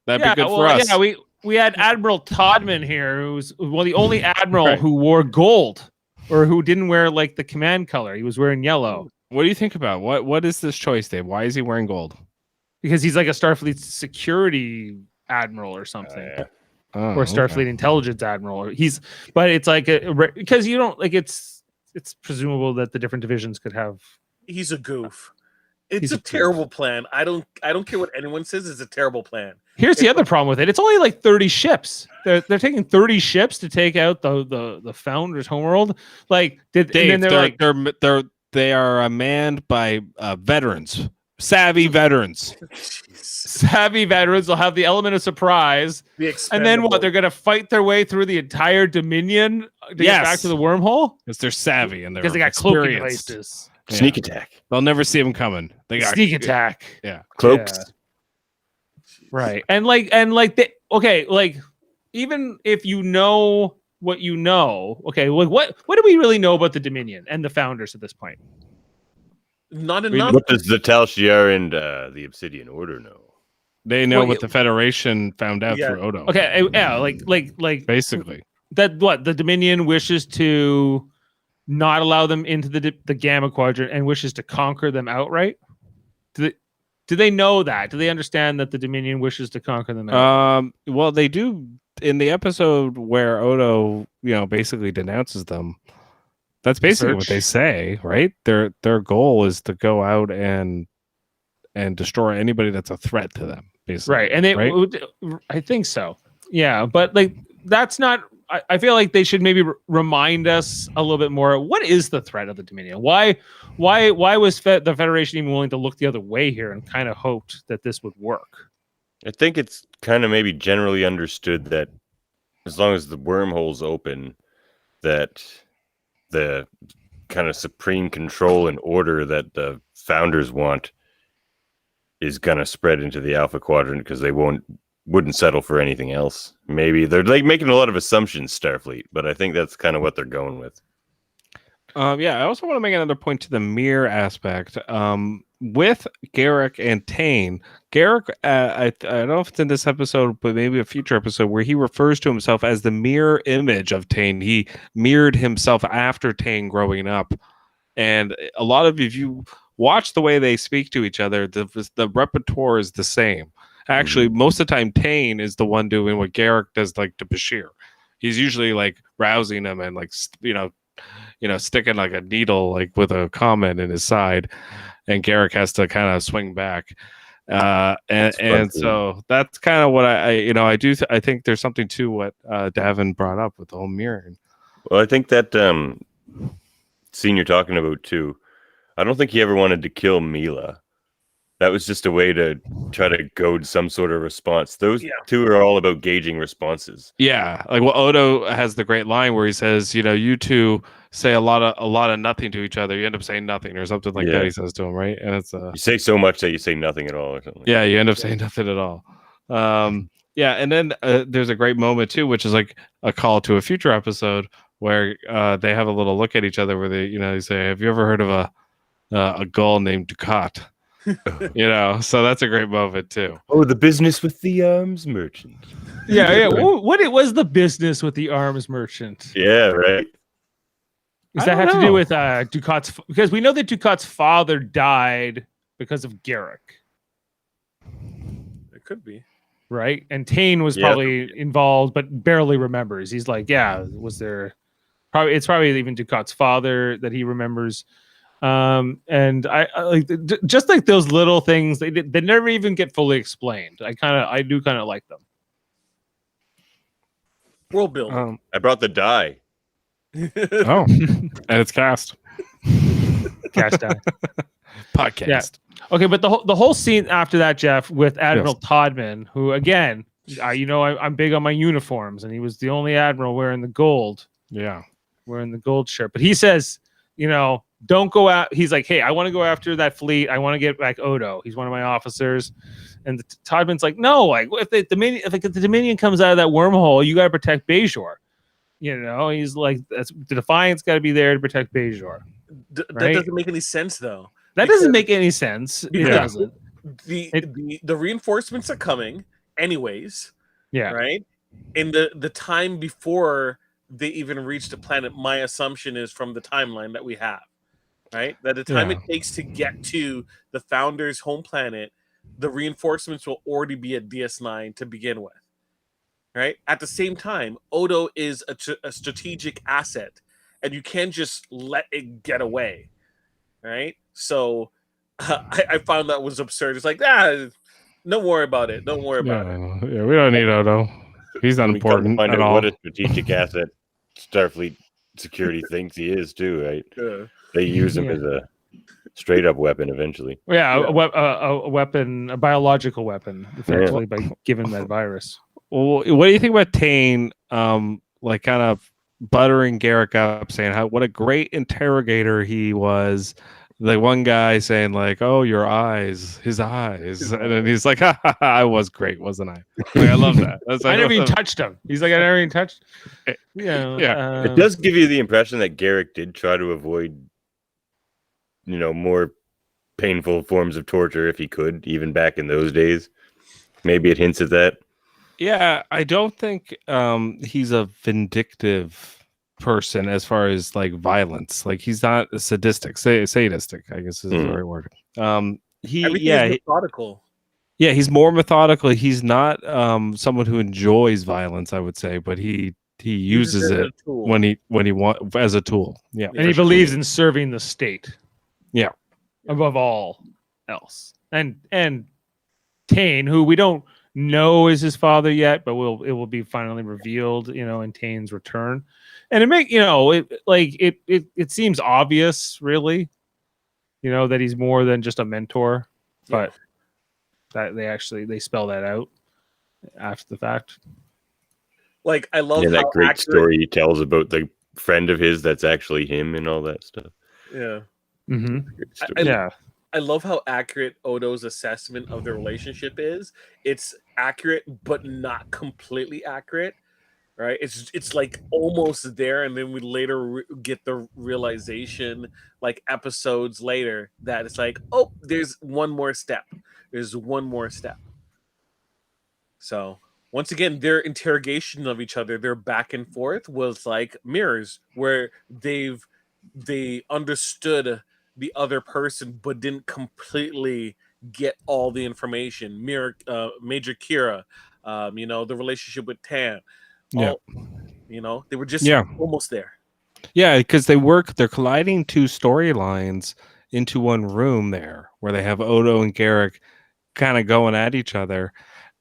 that'd be good for us. Yeah, we had Admiral Todman here, who's the only admiral who wore gold, or who didn't wear like the command color. He was wearing yellow. What do you think about what is this choice, Dave? Why is he wearing gold? Because he's like a Starfleet security admiral or something, or Starfleet intelligence admiral. But it's like because you don't like it's presumable that the different divisions could have. He's a goof. It's a terrible plan. I don't care what anyone says. It's a terrible plan. Here's the other problem with it. It's only like 30 ships. They're taking 30 ships to take out the Founders' homeworld. Like Dave, they are manned by veterans, savvy veterans. Savvy veterans will have the element of surprise, and then what? They're gonna fight their way through the entire Dominion to get back to the wormhole because they're savvy and because they got cloaking devices. Sneak attack. They'll never see them coming. They got sneak attack. Yeah, cloaks. Yeah. Right, and even if you know what you know, what do we really know about the Dominion and the Founders at this point? Not enough. What does the Tal Shiar and the Obsidian Order know? They know what the Federation found out through Odo. Okay, yeah, like basically that. What the Dominion wishes to not allow them into the Gamma Quadrant and wishes to conquer them outright. Do they know that? Do they understand that the Dominion wishes to conquer them outright? Well, they do in the episode where Odo, basically denounces them. That's basically what they say, right? Their goal is to go out and destroy anybody that's a threat to them, basically. Right, and I think so. Yeah, but like that's not. I feel like they should maybe remind us a little bit more. What is the threat of the Dominion? Why was the Federation even willing to look the other way here and kind of hoped that this would work? I think it's kind of maybe generally understood that as long as the wormhole's open, that the kind of supreme control and order that the Founders want is going to spread into the Alpha Quadrant because they wouldn't settle for anything else. Maybe they're like making a lot of assumptions, Starfleet, but I think that's kind of what they're going with. I also want to make another point to the mirror aspect. With Garrick and Tane, Garrick, I don't know if it's in this episode, but maybe a future episode where he refers to himself as the mirror image of Tane. He mirrored himself after Tane growing up. And a lot of if you watch the way they speak to each other, the repertoire is the same. Actually, most of the time, Tane is the one doing what Garrick does, like to Bashir. He's usually like rousing him and like sticking like a needle like with a comment in his side, and Garrick has to kind of swing back. And so that's kind of what I do. I think there's something to what Davan brought up with the whole mirroring. Well, I think that scene you're talking about too. I don't think he ever wanted to kill Mila. That was just a way to try to goad some sort of response. Those two are all about gauging responses. Yeah, like Odo has the great line where he says, you two say a lot of nothing to each other. You end up saying nothing or something like that. He says to him, right? And it's you say so much that you say nothing at all, or something. Yeah, you end up saying nothing at all. Yeah, and then there's a great moment too, which is like a call to a future episode where they have a little look at each other where they say, "Have you ever heard of a gull named Ducat?" So that's a great moment too. Oh, the business with the arms merchant. Yeah. What it was the business with the arms merchant? Yeah, right. Does that have to do with Ducat's? Because we know that Ducat's father died because of Garrick. It could be. Right? And Tane was probably involved, but barely remembers. He's like, was there... It's probably even Ducat's father that he remembers. And I like just like those little things, they never even get fully explained. I do kind of like them. World building. I brought the die. Oh, and it's cast die podcast. Yeah. Okay, but the whole scene after that, Jeff, with Admiral Todman, who again, I'm big on my uniforms, and he was the only admiral wearing the gold. Yeah, wearing the gold shirt. But he says, don't go out. He's like, hey, I want to go after that fleet. I want to get back Odo. He's one of my officers. And Todman's like, no, like if the Dominion comes out of that wormhole, you got to protect Bajor. He's like, the Defiant's got to be there to protect Bajor. That doesn't make any sense, though. That doesn't make any sense. It doesn't. The reinforcements are coming anyways. Yeah. Right. In the time before they even reach the planet, my assumption is from the timeline that we have, right, that the time it takes to get to the Founder's home planet, the reinforcements will already be at DS9 to begin with. Right. At the same time, Odo is a strategic asset, and you can't just let it get away. Right. So I found that was absurd. It's like, don't worry about it. Don't worry about it. Yeah, we don't need Odo. He's not important at all. What a strategic asset Starfleet security thinks he is too, right? Yeah. They use him as a straight up weapon eventually. A weapon, a biological weapon, effectively, by giving that virus. Well, what do you think about Tane? Like kind of buttering Garrick up, saying what a great interrogator he was. The one guy saying like, "Oh, your eyes, his eyes," and then he's like, "I was great, wasn't I?" Like, I love that. I never even touched him. He's like, "I never even touched." Yeah. It does give you the impression that Garrick did try to avoid, more painful forms of torture if he could, even back in those days. Maybe it hints at that. Yeah, I don't think he's a vindictive person as far as like violence. Like he's not sadistic, sadistic, I guess is the right word. Everything is methodical. Yeah, he's more methodical. He's not someone who enjoys violence, I would say, but he uses it when he wants as a tool. Yeah, and he believes in serving the state. Yeah, above all else. And Tane, who we don't know is his father yet, but it will be finally revealed, in Tane's return. And it seems obvious, really, that he's more than just a mentor, but that they spell that out after the fact. Like, I love that great story he tells about the friend of his that's actually him and all that stuff. Yeah. Mm-hmm. I love how accurate Odo's assessment of the relationship is. It's accurate, but not completely accurate, right? It's like almost there, and then we later get the realization, like episodes later, that it's like, oh, there's one more step. There's one more step. So once again, their interrogation of each other, their back and forth was like mirrors, where they understood the other person but didn't completely get all the information. Major Kira, the relationship with Tan, they were just almost there. Yeah, because they're colliding two storylines into one room there, where they have Odo and Garrick kind of going at each other,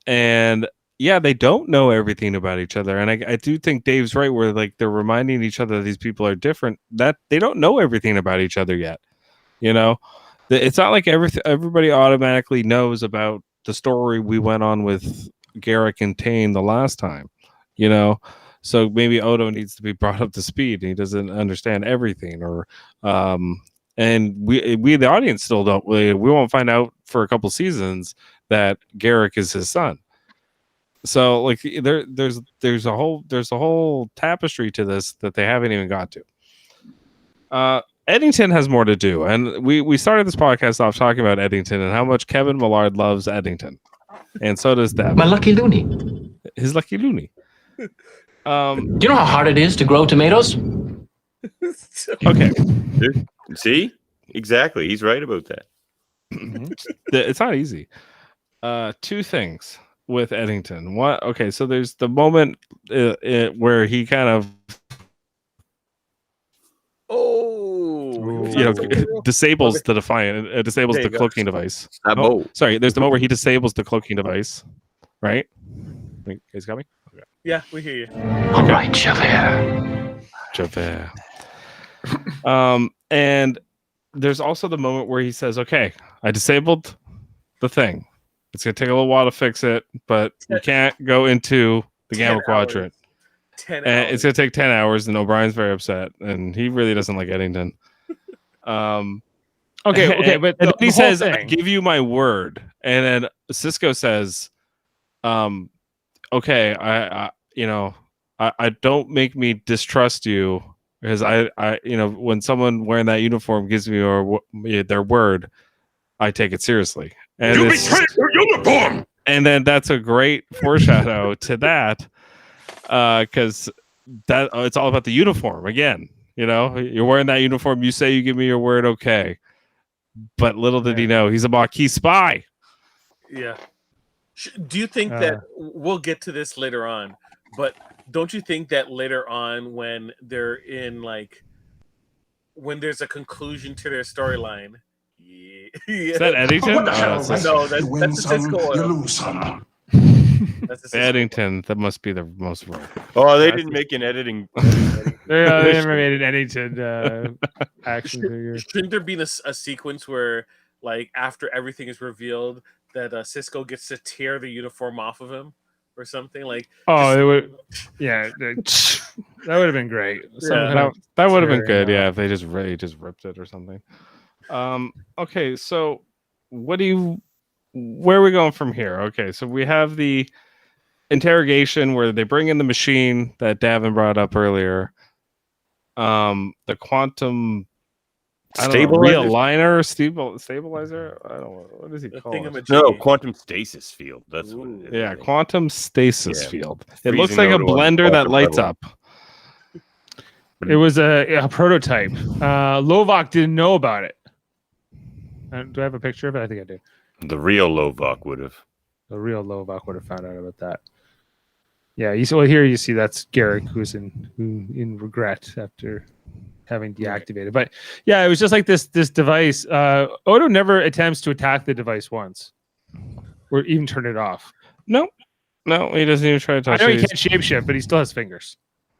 and they don't know everything about each other. And I do think Dave's right, where like they're reminding each other that these people are different, that they don't know everything about each other yet. You know, it's not like everybody automatically knows about the story we went on with Garrick and Tane the last time. You know, so maybe Odo needs to be brought up to speed. And he doesn't understand everything, or and we the audience still don't. We won't find out for a couple seasons that Garrick is his son. So like there's a whole tapestry to this that they haven't even got to. Eddington has more to do, and we started this podcast off talking about Eddington and how much Kevin Millard loves Eddington, and so does Davan. My lucky loony. His lucky loony. Do you know how hard it is to grow tomatoes? Okay. See, exactly. He's right about that. It's not easy. Two things with Eddington. What? Okay, so there's the moment where he kind of disables the Defiant, disables the cloaking device. Sorry, there's the moment where he disables the cloaking device, right? You guys got me? Okay. Yeah, we hear you. All right, Javert. And there's also the moment where he says, "Okay, I disabled the thing. It's gonna take a little while to fix it, but we can't go into the Gamma Quadrant. 10 And hours. it's gonna take 10 hours." And O'Brien's very upset, and he really doesn't like Eddington. Okay, but and he says, thing. "I give you my word," and then Cisco says, "Okay, I don't make me distrust you, because I when someone wearing that uniform gives me their word, I take it seriously." And You betrayed your uniform! And then that's a great foreshadow to that, because it's all about the uniform again. You know, you're wearing that uniform. You say you give me your word, okay. But little did he know, he's a Maquis spy. Yeah. Do you think that we'll get to this later on? But don't you think that later on, when they're in when there's a conclusion to their storyline? Yeah. Is that Eddington? What the hell? No, that's you win the some, Cisco you oil. lose some. That's the Cisco Eddington. That must be the most. Oh, they didn't make an editing. They never made an Eddington action figure. Shouldn't there be a sequence where, after everything is revealed, that Cisco gets to tear the uniform off of him or something? It would. Yeah, that would have been great. That would have been good. Yeah, if they just ripped it or something. Okay, so where are we going from here? Okay, so we have the interrogation where they bring in the machine that Davan brought up earlier. The quantum realigner, stabilizer. I don't know, what does he call it? No, quantum stasis field. That's what it is. Yeah, quantum stasis field. It Freezing looks like a Odo on blender that quantum lights level. up. It was a prototype. Lovok didn't know about it. Do I have a picture of it? I think I do. The real Lovok would have. The real Lovok would have found out about that. Yeah, here you see that's Garrick who's in regret after having deactivated. But yeah, it was just like this device. Odo never attempts to attack the device once, or even turn it off. No, he doesn't even try to touch I know it. he can't shapeshift, but he still has fingers.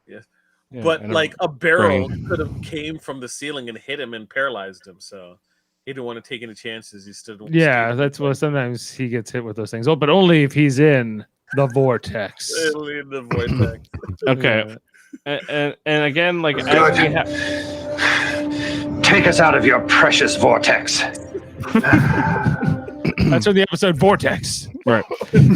Yes. Yeah, But and a barrel brain. could have came from the ceiling and hit him and paralyzed him. So he didn't want to take any chances. He stood. Yeah, that's what sometimes he gets hit with those things. Oh, but only if he's in the vortex. Only in the vortex. Okay. And again, like, as we Take us out of your precious vortex. That's from the episode Vortex. right.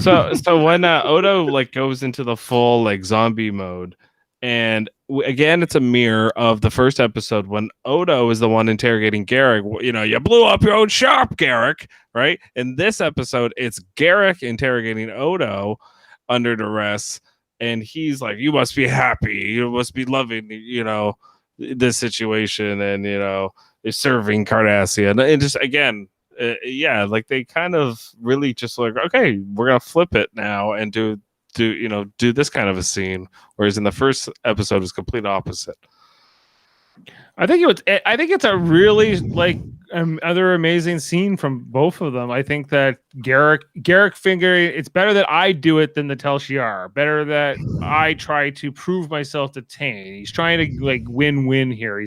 So when Odo goes into the full zombie mode, and again, it's a mirror of the first episode when Odo is the one interrogating Garrick. You blew up your own shop, Garrick, right? In this episode, it's Garrick interrogating Odo under duress, and he's like, "You must be happy. You must be loving, this situation, and is serving Cardassia." And just again, they kind of really just okay, we're gonna flip it now and do this kind of a scene, whereas in the first episode it was complete opposite. I think it's a really other amazing scene from both of them. I think that Garrick figuring it's better that I do it than the Tel Shiar. Better that I try to prove myself to Tane. He's trying to win-win here.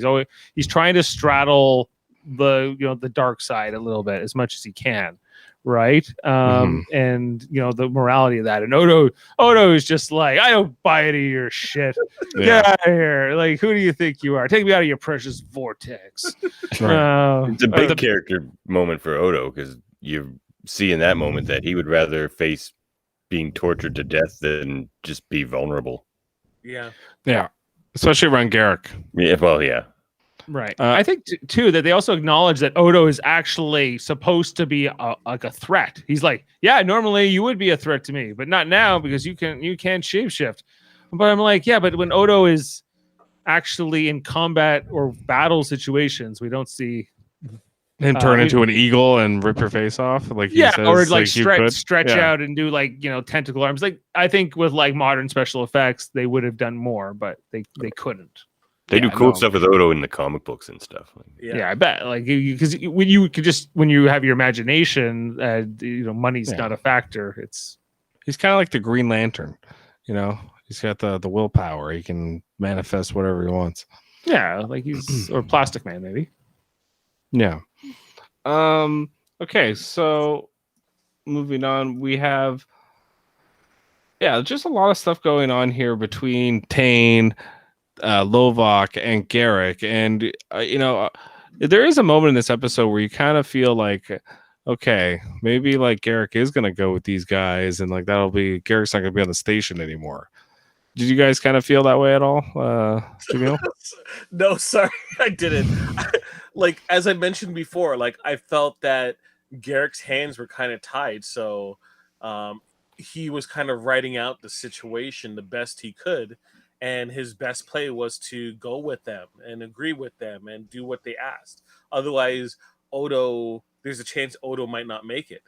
He's trying to straddle the dark side a little bit as much as he can, right? And the morality of that. And Odo is just like, I don't buy any of your shit. Get out of here! Like, who do you think you are? Take me out of your precious vortex. Right. It's a big character moment for Odo because you see in that moment that he would rather face being tortured to death than just be vulnerable. Yeah. Especially around Garrick. Yeah, well, yeah. Right. I think too that they also acknowledge that Odo is actually supposed to be like a threat. He's like, yeah, normally you would be a threat to me, but not now because you can't shapeshift. But I'm like, yeah, but when Odo is actually in combat or battle situations, we don't see him turn into an eagle and rip your face off, like he says, or like stretch out and do like tentacle arms. Like I think with like modern special effects, they would have done more, but they couldn't. They do cool stuff with Odo in the comic books and stuff. Yeah, I bet. Like because when you have your imagination, money's not a factor. He's kind of like the Green Lantern, He's got the willpower. He can manifest whatever he wants. Yeah, like he's or Plastic Man maybe. Yeah. Okay, so moving on, we have just a lot of stuff going on here between Tane, Lovok, and Garrick, and there is a moment in this episode where you kind of feel like, okay, maybe like Garrick is gonna go with these guys, and like Garrick's not gonna be on the station anymore. Did you guys kind of feel that way at all, Jaemeel? No, sorry, I didn't. Like as I mentioned before, like I felt that Garrick's hands were kind of tied, so he was kind of writing out the situation the best he could, and his best play was to go with them and agree with them and do what they asked. Otherwise, there's a chance Odo might not make it.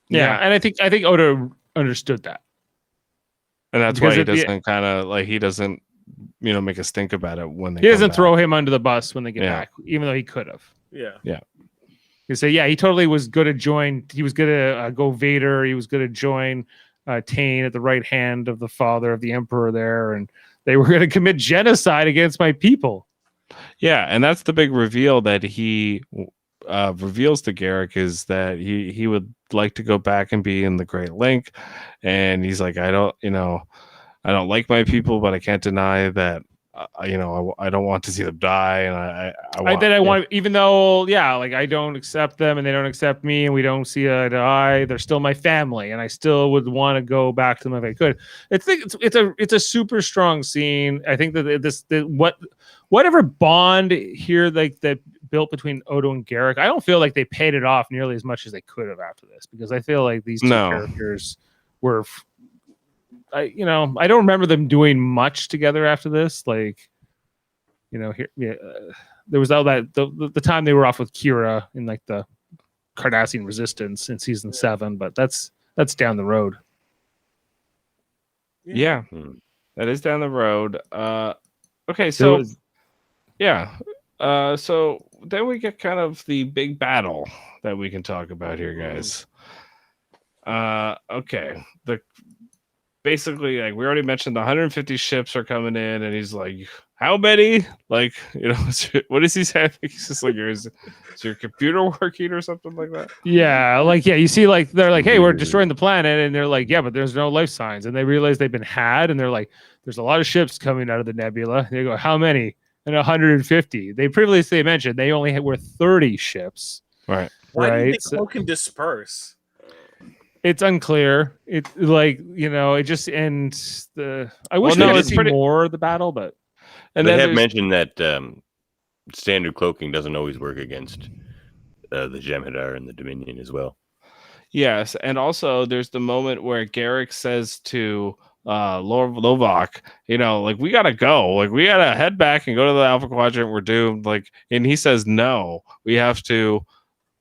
Yeah, and I think Odo understood that. And that's why he doesn't kind of like he doesn't make a stink about it when he doesn't throw him under the bus when they get back, even though he could have. Yeah. You say, he totally was good to join. He was good to go Vader. He was good to join Tane at the right hand of the father of the Emperor there, and they were going to commit genocide against my people. Yeah, and that's the big reveal that he reveals to Garrick is that he would like to go back and be in the Great Link, and he's like, I don't like my people, but I can't deny that I don't want to see them die, and I want, even though like I don't accept them and they don't accept me, and we don't see eye to eye, they're still my family, and I still would want to go back to them if I could. It's a super strong scene. I think that whatever bond here like that built between Odo and Garrick, I don't feel like they paid it off nearly as much as they could have after this, because I feel like these two characters were. I don't remember them doing much together after this. Like, there was all that the time they were off with Kira in like the Cardassian Resistance in season 7, but that's down the road. Yeah, that is down the road. Okay, so so then we get kind of the big battle that we can talk about here, guys. Okay, basically, like we already mentioned, the 150 ships are coming in, and he's like, "How many?" Like, what does he say? I think he's just like, "Is your computer working or something like that?" Yeah, you see, like they're like, "Hey, we're destroying the planet," and they're like, "Yeah, but there's no life signs," and they realize they've been had, and they're like, "There's a lot of ships coming out of the nebula." They go, "How many?" And 150. They previously mentioned they only were 30 ships. Right. Why do you think Cole can disperse? It's unclear. It it just ends the. I wish we could see more of the battle, but they have mentioned that standard cloaking doesn't always work against the Jem'Hadar and the Dominion as well. Yes, and also there's the moment where Garrick says to Lovok, like we gotta go, like we gotta head back and go to the Alpha Quadrant. We're doomed. Like, and he says no, we have to,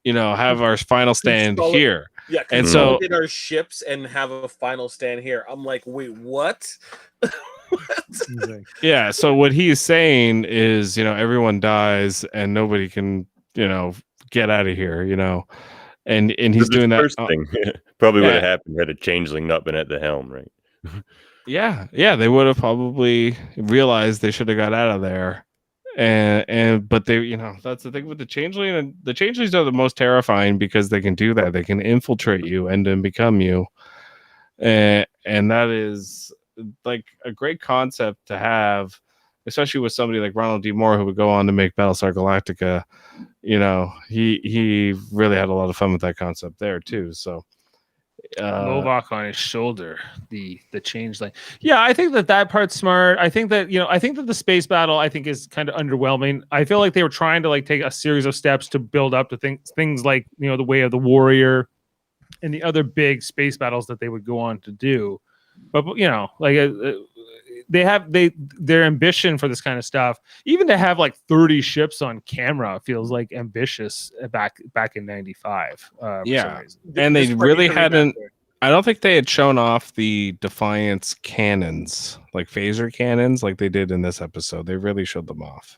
have our final stand here. Yeah, and so get our ships and have a final stand here. I'm like, wait, what? Yeah, so what he's saying is, everyone dies and nobody can, get out of here, and he's doing that. First thing probably would have happened had a changeling not been at the helm, right? Yeah, they would have probably realized they should have got out of there But they, that's the thing with the changeling, and the changelings are the most terrifying because they can do that. They can infiltrate you and then become you, and that is like a great concept to have, especially with somebody like Ronald D. Moore, who would go on to make Battlestar Galactica. He really had a lot of fun with that concept there too. So Lovok on his shoulder, the changeling. Yeah, I think that part's smart. I think that the space battle I think is kind of underwhelming. I feel like they were trying to like take a series of steps to build up to things like the Way of the Warrior and the other big space battles that they would go on to do. But they have their ambition for this kind of stuff. Even to have like 30 ships on camera feels like ambitious back in 95. Yeah, and they really hadn't. I don't think they had shown off the Defiance cannons, like phaser cannons, like they did in this episode. They really showed them off.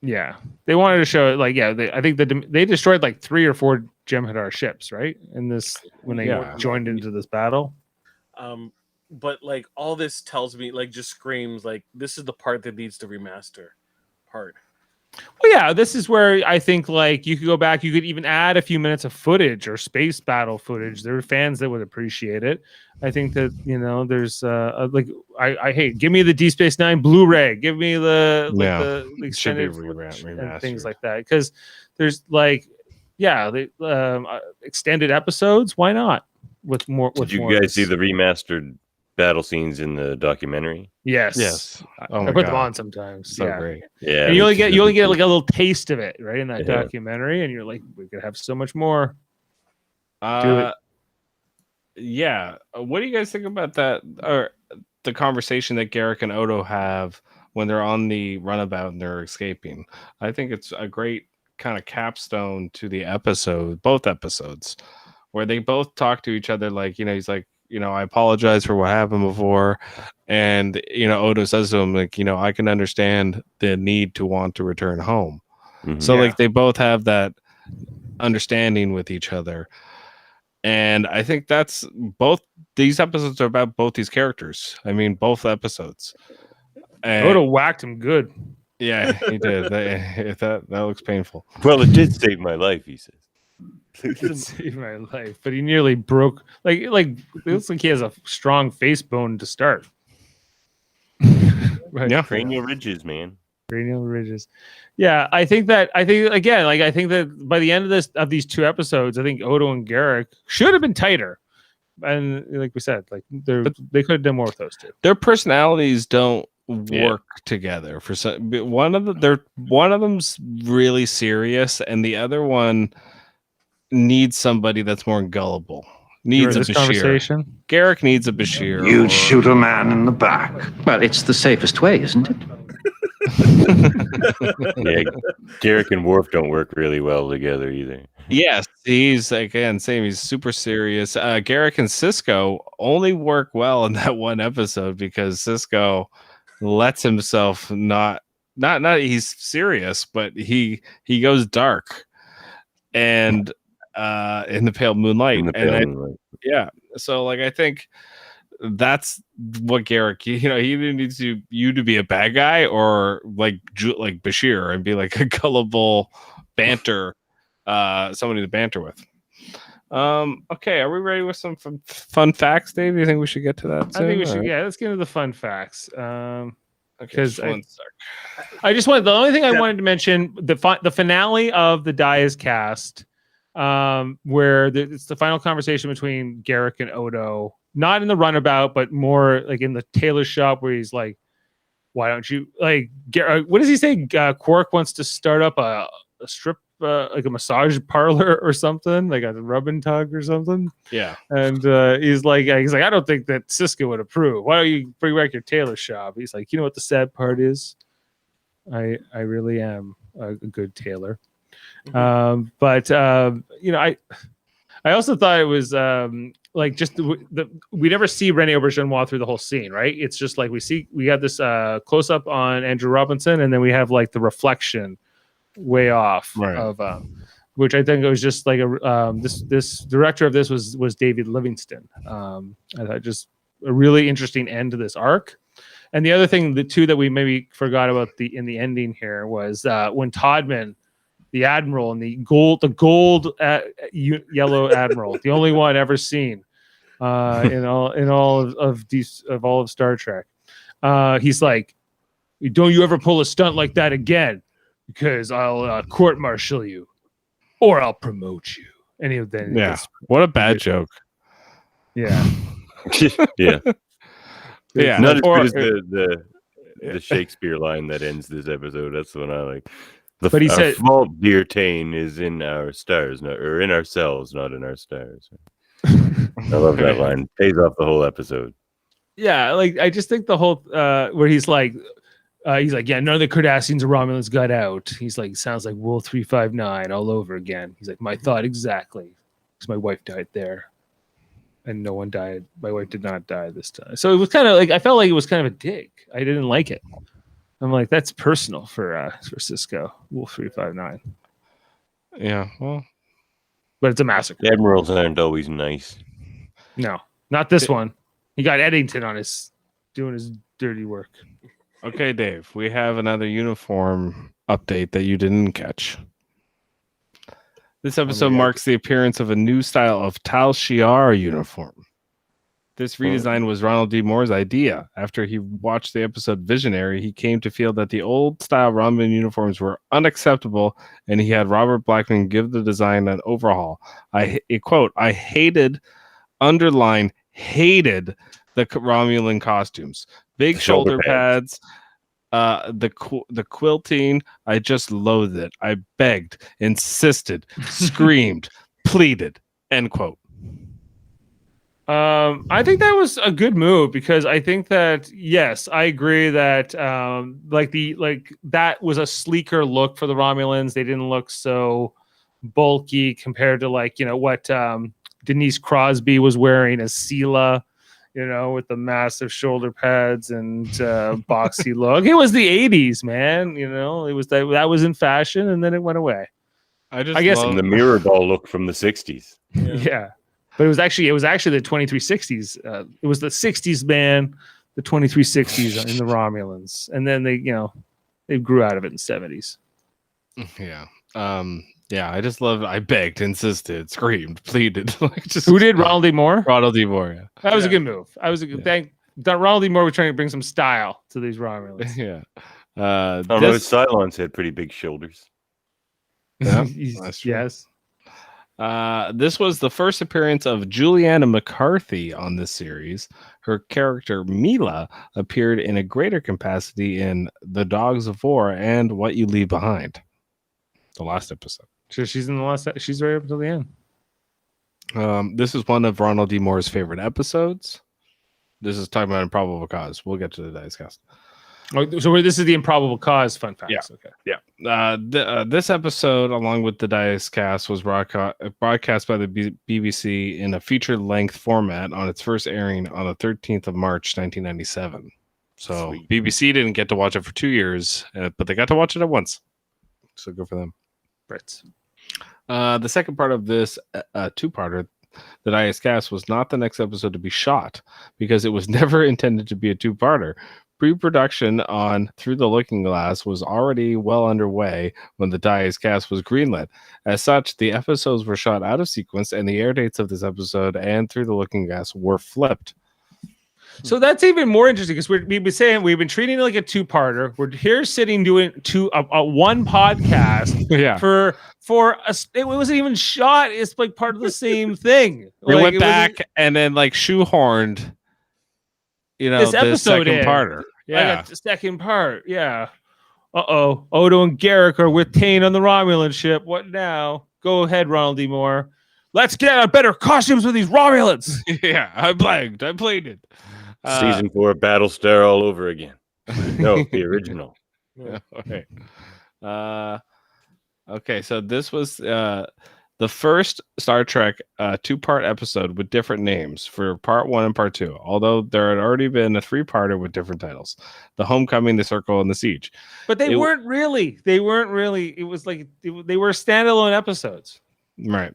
Yeah, they wanted to show it. Like, I think they destroyed like 3 or 4 Jem'Hadar ships, right? In this when they joined into this battle. But like all this tells me, like, just screams like this is the part that needs to remaster part. Well, yeah, this is where I think like you could go back, you could even add a few minutes of footage or space battle footage. There are fans that would appreciate it. I think that there's give me the Deep Space Nine Blu-ray, give me the extended and things like that, because there's extended episodes. Why not? With more. Did you guys see the remastered battle scenes in the documentary? Yes. I put them on sometimes. So great. Yeah. And you only get like a little taste of it, right, in that documentary, and you're like, we could have so much more. Do it. Yeah. What do you guys think about that, or the conversation that Garrick and Odo have when they're on the runabout and they're escaping? I think it's a great kind of capstone to the episode, both episodes, where they both talk to each other. Like, he's like, I apologize for what happened before. And, Odo says to him, like, I can understand the need to want to return home. Mm-hmm. So like they both have that understanding with each other. And I think that's both these episodes are about both these characters. I mean, both episodes. And Odo whacked him good. Yeah, he did. That looks painful. Well, it did save my life, he says. It saved my life, but he nearly broke. Like it looks like he has a strong face bone to start. Right. Yeah, cranial ridges, man. Cranial ridges. Yeah, I think that by the end of these 2 episodes, I think Odo and Garrick should have been tighter. And like we said, like they could have done more with those 2. Their personalities don't work together. For some, one of them's really serious, and the other one needs somebody that's more gullible. Needs a Bashir. Conversation? Garrick needs a Bashir. You'd shoot a man in the back. Well, it's the safest way, isn't it? Yeah, Garrick and Worf don't work really well together either. Yes, he's again same. He's super serious. Garrick and Cisco only work well in that one episode because Cisco lets himself not he's serious, but he goes dark. And in the pale moonlight, yeah. So like I think that's what Garrick. He either needs you to be a bad guy or like Bashir and be like a gullible banter, somebody to banter with. Okay, are we ready with some fun facts, Dave? Do you think we should get to that soon? I think we should. Yeah, let's get into the fun facts. Because I just wanted the only thing I wanted to mention the finale of the Die Is Cast. Where it's the final conversation between Garrick and Odo, not in the runabout, but more like in the tailor shop, where he's like, "Why don't you like?" What does he say? Quark wants to start up a strip, like a massage parlor or something, like a rub and tug or something. Yeah, and he's like, I don't think that Cisco would approve. Why don't you bring back your tailor shop? He's like, what the sad part is, I really am a good tailor. Mm-hmm. I also thought it was like just we never see Rene Auberjonois through the whole scene, right? It's just like we have this close up on Andrew Robinson, and then we have like the reflection way off of which I think it was just like this director of this was David Livingston. I thought just a really interesting end to this arc. And the other thing, the two that we maybe forgot about in the ending here was when Todman, the admiral, and the gold yellow admiral, the only one ever seen in all of Star Trek. He's like, "Don't you ever pull a stunt like that again, because I'll court-martial you, or I'll promote you." And then what a bad joke. Yeah. Yeah. Yeah. Not as good as the Shakespeare line that ends this episode. That's the one I like. But he said, fault, dear Tane, is in our stars, or in ourselves, not in our stars. I love that line. Pays off the whole episode. Yeah, like I just think the whole where he's like, yeah, none of the Cardassians or Romulans got out. He's like, sounds like Wool 359 all over again. He's like, my thought exactly, because my wife died there, and no one died. My wife did not die this time. So it was kind of like, I felt like it was kind of a dig. I didn't like it. I'm like, that's personal for Cisco, Wool 359. Yeah, well, but it's a massacre. The admirals aren't always nice. No, not this one. He got Eddington on doing his dirty work. Okay, Dave, we have another uniform update that you didn't catch. This episode marks the appearance of a new style of Tal Shiar uniform. This redesign was Ronald D. Moore's idea. After he watched the episode Visionary, he came to feel that the old style Romulan uniforms were unacceptable, and he had Robert Blackman give the design an overhaul. I hated the Romulan costumes. Big shoulder pads, the quilting. I just loathed it. I begged, insisted, screamed, pleaded. End quote. I think that was a good move, because I think that, yes, I agree that that was a sleeker look for the Romulans. They didn't look so bulky compared to what Denise Crosby was wearing as Sela, with the massive shoulder pads and boxy look. It was the 80s, man. It was that was in fashion, and then it went away. I guess the mirror ball look from the 60s. Yeah. But it was actually the 2360s. It was the 60s, man. The 2360s in the Romulans, and then they grew out of it in the 70s. Yeah. I just love. I begged, insisted, screamed, pleaded. Who did Ronald D. Moore? Ronald D. Moore. Yeah. That was a good move. Ronald D. Moore was trying to bring some style to these Romulans. Yeah. Cylons had pretty big shoulders. Yeah, that's true. Yes. This was the first appearance of Juliana McCarthy on this series. Her character Mila appeared in a greater capacity in The Dogs of War and What You Leave Behind, the last episode. So she's in the last. She's right up until the end. This is one of Ronald D. Moore's favorite episodes. This is talking about Improbable Cause. We'll get to the dice cast. Oh, so this is the Improbable Cause fun facts. Yeah. Okay. Yeah. This episode, along with the dice cast, was broadcast by the BBC in a feature-length format on its first airing on the 13th of March, 1997. So Sweet. BBC didn't get to watch it for 2 years, but they got to watch it at once. So good for them. Right. The second part of this two-parter, the dice cast, was not the next episode to be shot, because it was never intended to be a two-parter. Pre-production on Through the Looking Glass was already well underway when the dice cast was greenlit. As such, the episodes were shot out of sequence, and the air dates of this episode and Through the Looking Glass were flipped. So that's even more interesting, because we've been treating it like a two-parter. We're here sitting doing one podcast. Yeah. For it wasn't even shot. It's like part of the same thing. We went back and then shoehorned. This episode second parter. Yeah. I got the second part. Yeah. Odo and Garrick are with Tane on the Romulan ship. What now? Go ahead, Ronald D. Moore. Let's get out better costumes with these Romulans. Yeah, I blanked. I played it. Season 4 Battlestar all over again. No, the original. Yeah, okay. Okay, so this was the first Star Trek two-part episode with different names for part 1 and part 2, although there had already been a 3-parter with different titles: The Homecoming, The Circle, and The Siege. But they weren't really. It was like they were standalone episodes. Right.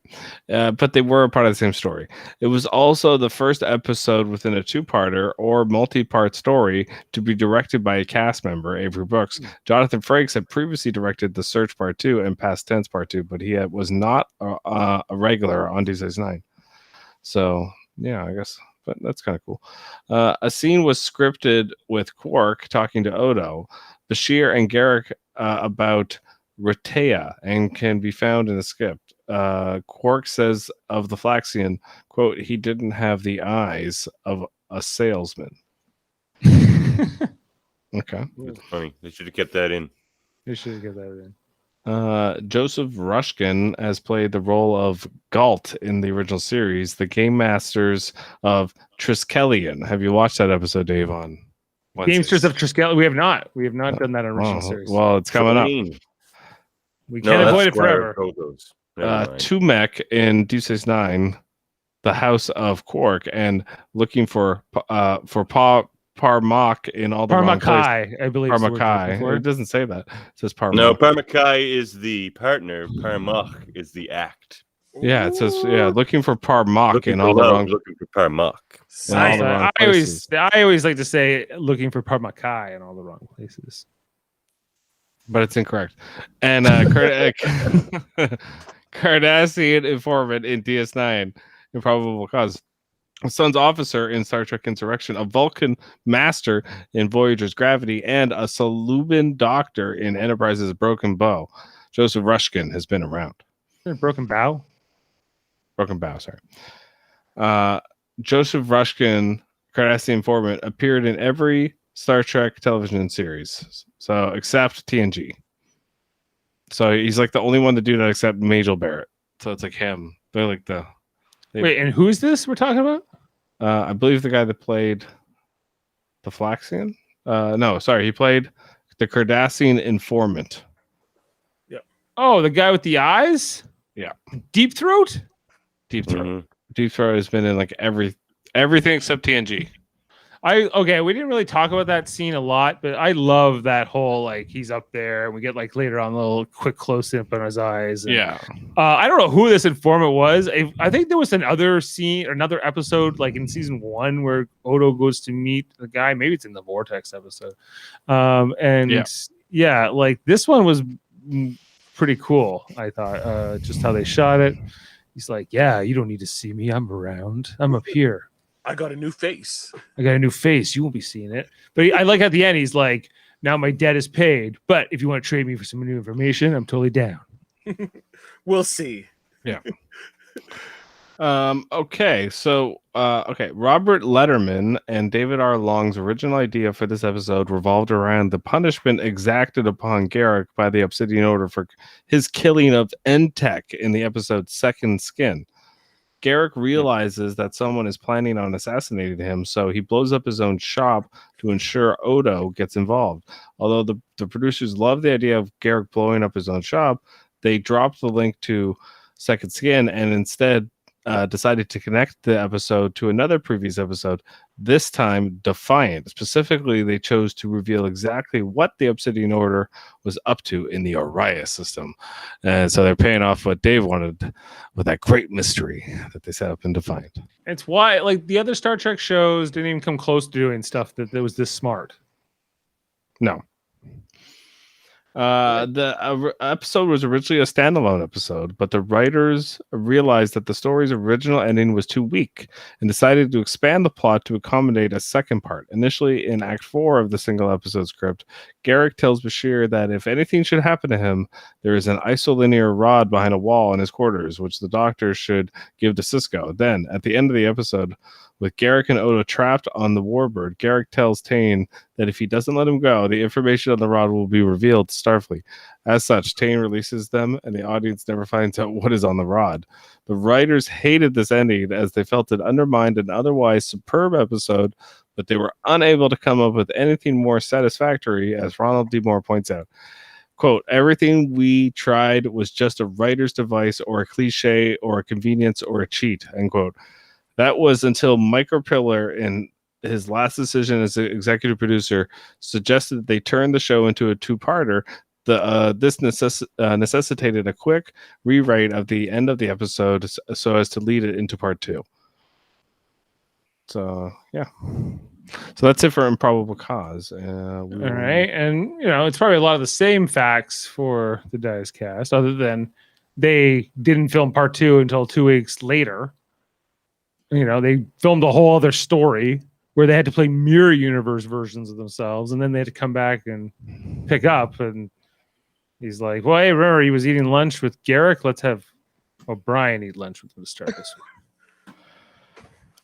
But they were a part of the same story. It was also the first episode within a two-parter or multi-part story to be directed by a cast member, Avery Brooks. Jonathan Frakes had previously directed The Search Part 2 and Past Tense Part 2, but he was not a regular on DS9. So, yeah, I guess. But that's kind of cool. A scene was scripted with Quark talking to Odo, Bashir, and Garrick about Rehtaeh, and can be found in the script. Quark says of the Flaxian, quote, he didn't have the eyes of a salesman. Okay. That's funny. They should have kept that in. They should get that in. Joseph Rushkin has played the role of Galt in the original series, the Game Masters of Triskelion. Have you watched that episode, Dave, on Gamesters of Triskelion? We have not. We have not done that on original series. Well, it's coming up. We can't avoid it forever. Tumek in Deep Space Nine, the House of Quark, and looking for Parmak in all the wrong places. I believe. Parmakai. It doesn't say that. It says Parmak. No, Parmakai is the partner. Parmak is the act. Yeah, it says looking for Parmak Looking in for all the love, wrong. looking for Parmak. I always like to say looking for Parmakai in all the wrong places. But it's incorrect. And Cardassian informant in DS9, Improbable Cause. A son's officer in Star Trek Insurrection, a Vulcan master in Voyager's Gravity, and a Saluban doctor in Enterprise's Broken Bow. Joseph Rushkin has been around. Broken Bow? Broken Bow, sorry. Joseph Rushkin, Cardassian informant, appeared in every Star Trek television series, so except TNG. So he's like the only one to do that except Majel Barrett. So it's like him. They're like the. Wait, and who's this we're talking about? I believe the guy that played the Flaxian. No, sorry, he played the Cardassian informant. Yeah. Oh, the guy with the eyes. Yeah. Deep Throat. Deep Throat. Mm-hmm. Deep Throat has been in like everything except TNG. We didn't really talk about that scene a lot, but I love that whole like he's up there and we get like later on a little quick close up on his eyes. And, yeah. I don't know who this informant was. I think there was another episode like in season 1 where Odo goes to meet the guy. Maybe it's in the Vortex episode. Like this one was pretty cool. I thought just how they shot it. He's like, yeah, you don't need to see me. I'm around. I'm up here. I got a new face. You won't be seeing it. But I like at the end, he's like, now my debt is paid. But if you want to trade me for some new information, I'm totally down. We'll see. Yeah. Okay. So, Robert Letterman and David R. Long's original idea for this episode revolved around the punishment exacted upon Garrick by the Obsidian Order for his killing of Entek in the episode Second Skin. Garrick realizes that someone is planning on assassinating him, so he blows up his own shop to ensure Odo gets involved. Although the producers love the idea of Garrick blowing up his own shop, they dropped the link to Second Skin and instead decided to connect the episode to another previous episode, this time Defiant. Specifically, they chose to reveal exactly what the Obsidian Order was up to in the Orion system. And so they're paying off what Dave wanted with that great mystery that they set up in Defiant. It's why, like, the other Star Trek shows didn't even come close to doing stuff that was this smart. No. The episode was originally a standalone episode, but the writers realized that the story's original ending was too weak and decided to expand the plot to accommodate a second part. Initially, in Act 4 of the single episode script, Garrick tells Bashir that if anything should happen to him, there is an isolinear rod behind a wall in his quarters, which the doctor should give to Cisco. Then, at the end of the episode, with Garrick and Odo trapped on the Warbird, Garrick tells Tane that if he doesn't let him go, the information on the rod will be revealed to Starfleet. As such, Tane releases them, and the audience never finds out what is on the rod. The writers hated this ending as they felt it undermined an otherwise superb episode, but they were unable to come up with anything more satisfactory, as Ronald D. Moore points out. Quote, everything we tried was just a writer's device or a cliche or a convenience or a cheat, end quote. That was until Mike Pillar, in his last decision as an executive producer, suggested they turn the show into a two-parter. This necessitated a quick rewrite of the end of the episode so as to lead it into part 2. So yeah, so that's it for Improbable Cause. All right, and it's probably a lot of the same facts for the Dice cast, other than they didn't film part 2 until 2 weeks later. They filmed a whole other story where they had to play mirror universe versions of themselves, and then they had to come back and pick up. And he's like, "Well, hey, remember he was eating lunch with Garrick? Let's have Brian eat lunch with him to start this week."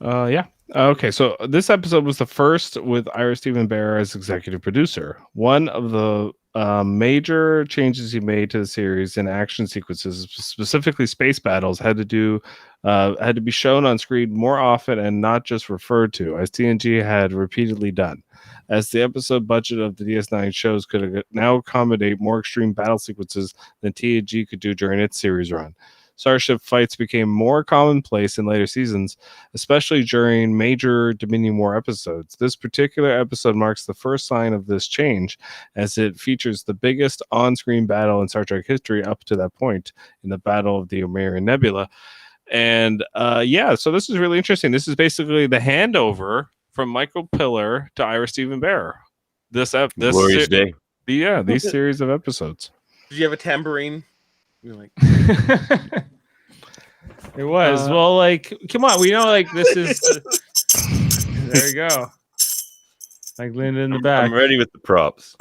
Yeah. Okay, so this episode was the first with Ira Steven Behr as executive producer. One of the major changes he made to the series in action sequences, specifically space battles, had to be shown on screen more often and not just referred to, as TNG had repeatedly done. As the episode budget of the DS9 shows could now accommodate more extreme battle sequences than TNG could do during its series run. Starship fights became more commonplace in later seasons, especially during major Dominion War episodes. This particular episode marks the first sign of this change, as it features the biggest on-screen battle in Star Trek history up to that point, in the Battle of the Omerian Nebula. And so this is really interesting. This is basically the handover from Michael Piller to Ira Steven Behr. This glorious day. These series of episodes. Did you have a tambourine? You're like, it was come on, we know this is there you go, like Linda in the back. I'm ready with the props.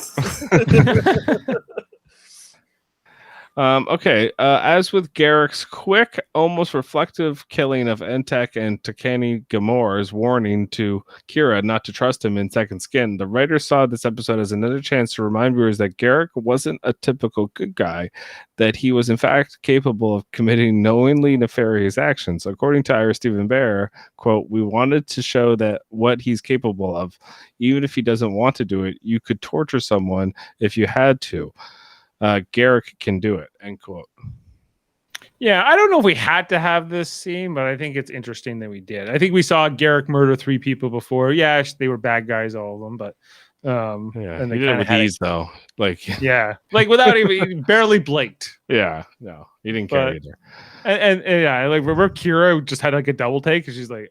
Okay, as with Garrick's quick, almost reflective killing of Entek and Takani Gamor's warning to Kira not to trust him in Second Skin, the writers saw this episode as another chance to remind viewers that Garrick wasn't a typical good guy, that he was in fact capable of committing knowingly nefarious actions. According to Ira Steven Behr, quote, "We wanted to show that what he's capable of, even if he doesn't want to do it, you could torture someone if you had to. Garrick can do it," end quote. Yeah, I don't know if we had to have this scene, but I think it's interesting that we did. I think we saw Garrick murder 3 people before. Yeah, they were bad guys, all of them, but and they did it with ease, though. Without even barely blinked. Yeah, no, he didn't care either. And remember Kira just had a double take, and she's like,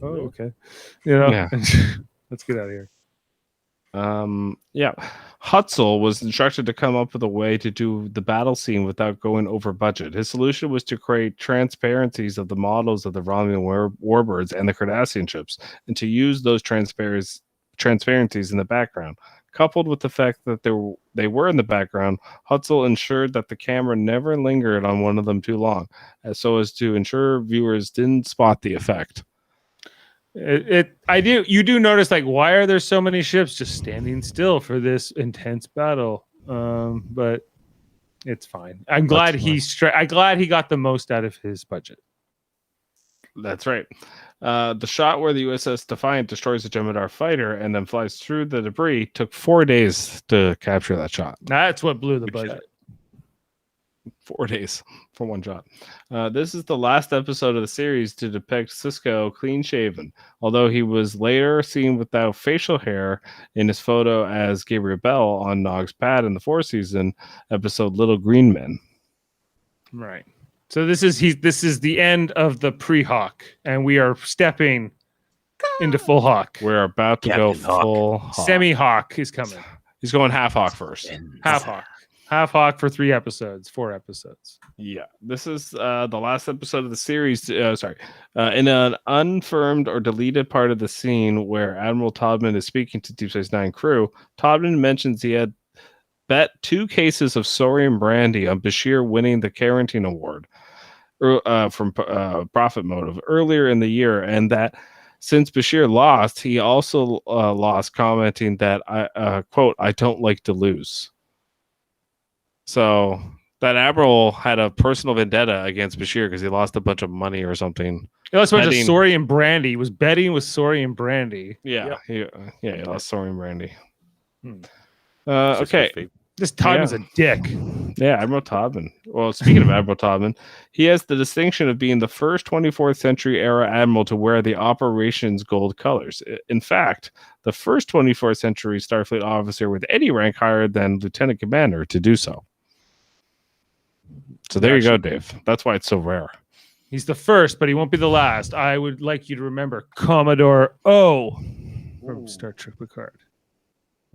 okay, Yeah. Let's get out of here. Hutzel was instructed to come up with a way to do the battle scene without going over budget. His solution was to create transparencies of the models of the Romulan warbirds and the Cardassian ships, and to use those transparencies in the background. Coupled with the fact that they were in the background, Hutzel ensured that the camera never lingered on one of them too long, so as to ensure viewers didn't spot the effect. You do notice, why are there so many ships just standing still for this intense battle? But it's fine. I'm glad he got the most out of his budget. That's right. The shot where the USS Defiant destroys a Jem'Hadar fighter and then flies through the debris took 4 days to capture that shot. That's what blew the budget. 4 days for one shot. This is the last episode of the series to depict Sisko clean-shaven, although he was later seen without facial hair in his photo as Gabriel Bell on Nog's pad in the 4th season episode Little Green Men. Right. So this is the end of the pre-Hawk, and we are stepping into full Hawk. We're about to go full Hawk. Semi-Hawk is coming. He's going half Hawk first. Half Hawk. Half Hawk for 4 episodes. Yeah, this is the last episode of the series. In an unfirmed or deleted part of the scene where Admiral Todman is speaking to Deep Space Nine crew, Todman mentions he had bet 2 cases of Sorium brandy on Bashir winning the Carrington Award from Profit Motive earlier in the year, and that since Bashir lost, he also lost, commenting that quote, "I don't like to lose." So that Admiral had a personal vendetta against Bashir because he lost a bunch of money or something. He lost a bunch of Sorium brandy. He was betting with Sorium brandy. Yeah, he lost Sorium brandy. Okay. This Todman's a dick. Yeah, Admiral Todman. Well, speaking of Admiral Todman, he has the distinction of being the first 24th century era admiral to wear the operations gold colors. In fact, the first 24th century Starfleet officer with any rank higher than lieutenant commander to do so. So there you go, Dave. That's why it's so rare. He's the first, but he won't be the last. I would like you to remember Commodore O from Star Trek Picard.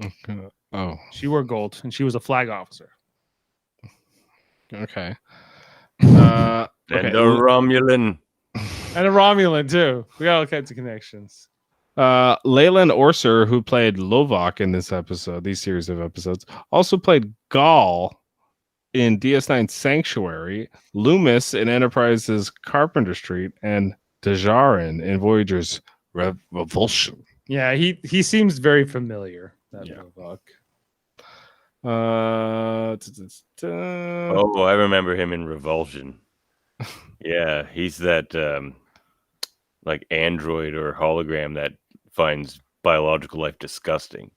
Okay. Oh, She wore gold, and she was a flag officer. okay. And a Romulan. And a Romulan, too. We got all kinds of connections. Leyland Orser, who played Lovok in this episode, these series of episodes, also played Gall in DS9 Sanctuary, Loomis in Enterprise's Carpenter Street, and Dejarin in Voyager's Revulsion. Yeah, he seems very familiar. That Lovok. Oh, I remember him in Revulsion. Yeah, he's that like android or hologram that finds biological life disgusting.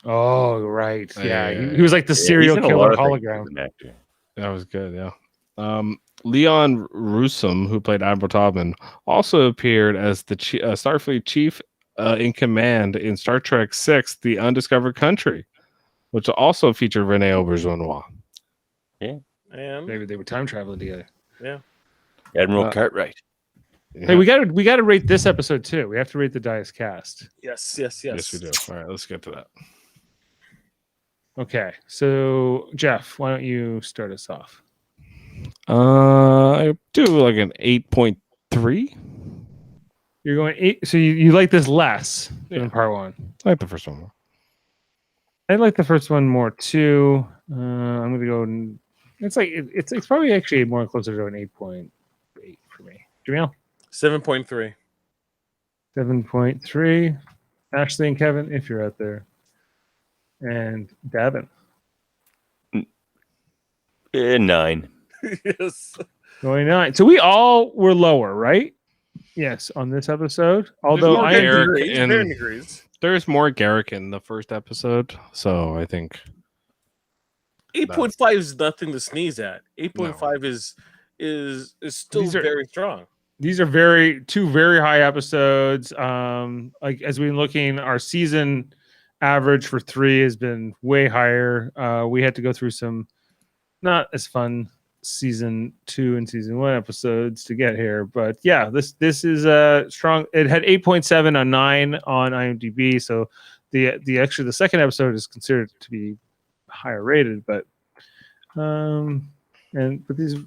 Oh, right. Yeah, Yeah. he was like the serial he's in a killer lot of things hologram. as an actor. That was good, yeah. Leon Rusum, who played Admiral Tobin, also appeared as the Starfleet chief in command in Star Trek VI, The Undiscovered Country, which also featured Rene Auberjonois. And Maybe they were time traveling together. Admiral Cartwright. Hey, we gotta rate this episode too. We have to rate the Dice cast. yes. Yes, we do. All right, let's get to that. Okay, so Jeff, why don't you start us off? I do like an 8.3. You're going 8. So you like this less than part one. I like the first one more. I like the first one more too. I'm gonna go. It's like it's probably actually more closer to an 8.8 for me. Jaemeel, 7.3. 7.3. Ashley and Kevin, if you're out there, and Davan 9. Yes. going 9. So we all were lower, right? Yes, on this episode. Although more I Garrick Varying and- degrees. There's more Garrick in the first episode, so I think 8.5 is nothing to sneeze at. 8.5 is still These are- very strong. these are two very high episodes. Like as we've been looking, our season average for 3 has been way higher. We had to go through some not as fun season 2 and season 1 episodes to get here, but yeah, this is a strong. It had 8.7 on 9 on IMDb, so the second episode is considered to be higher rated, but these are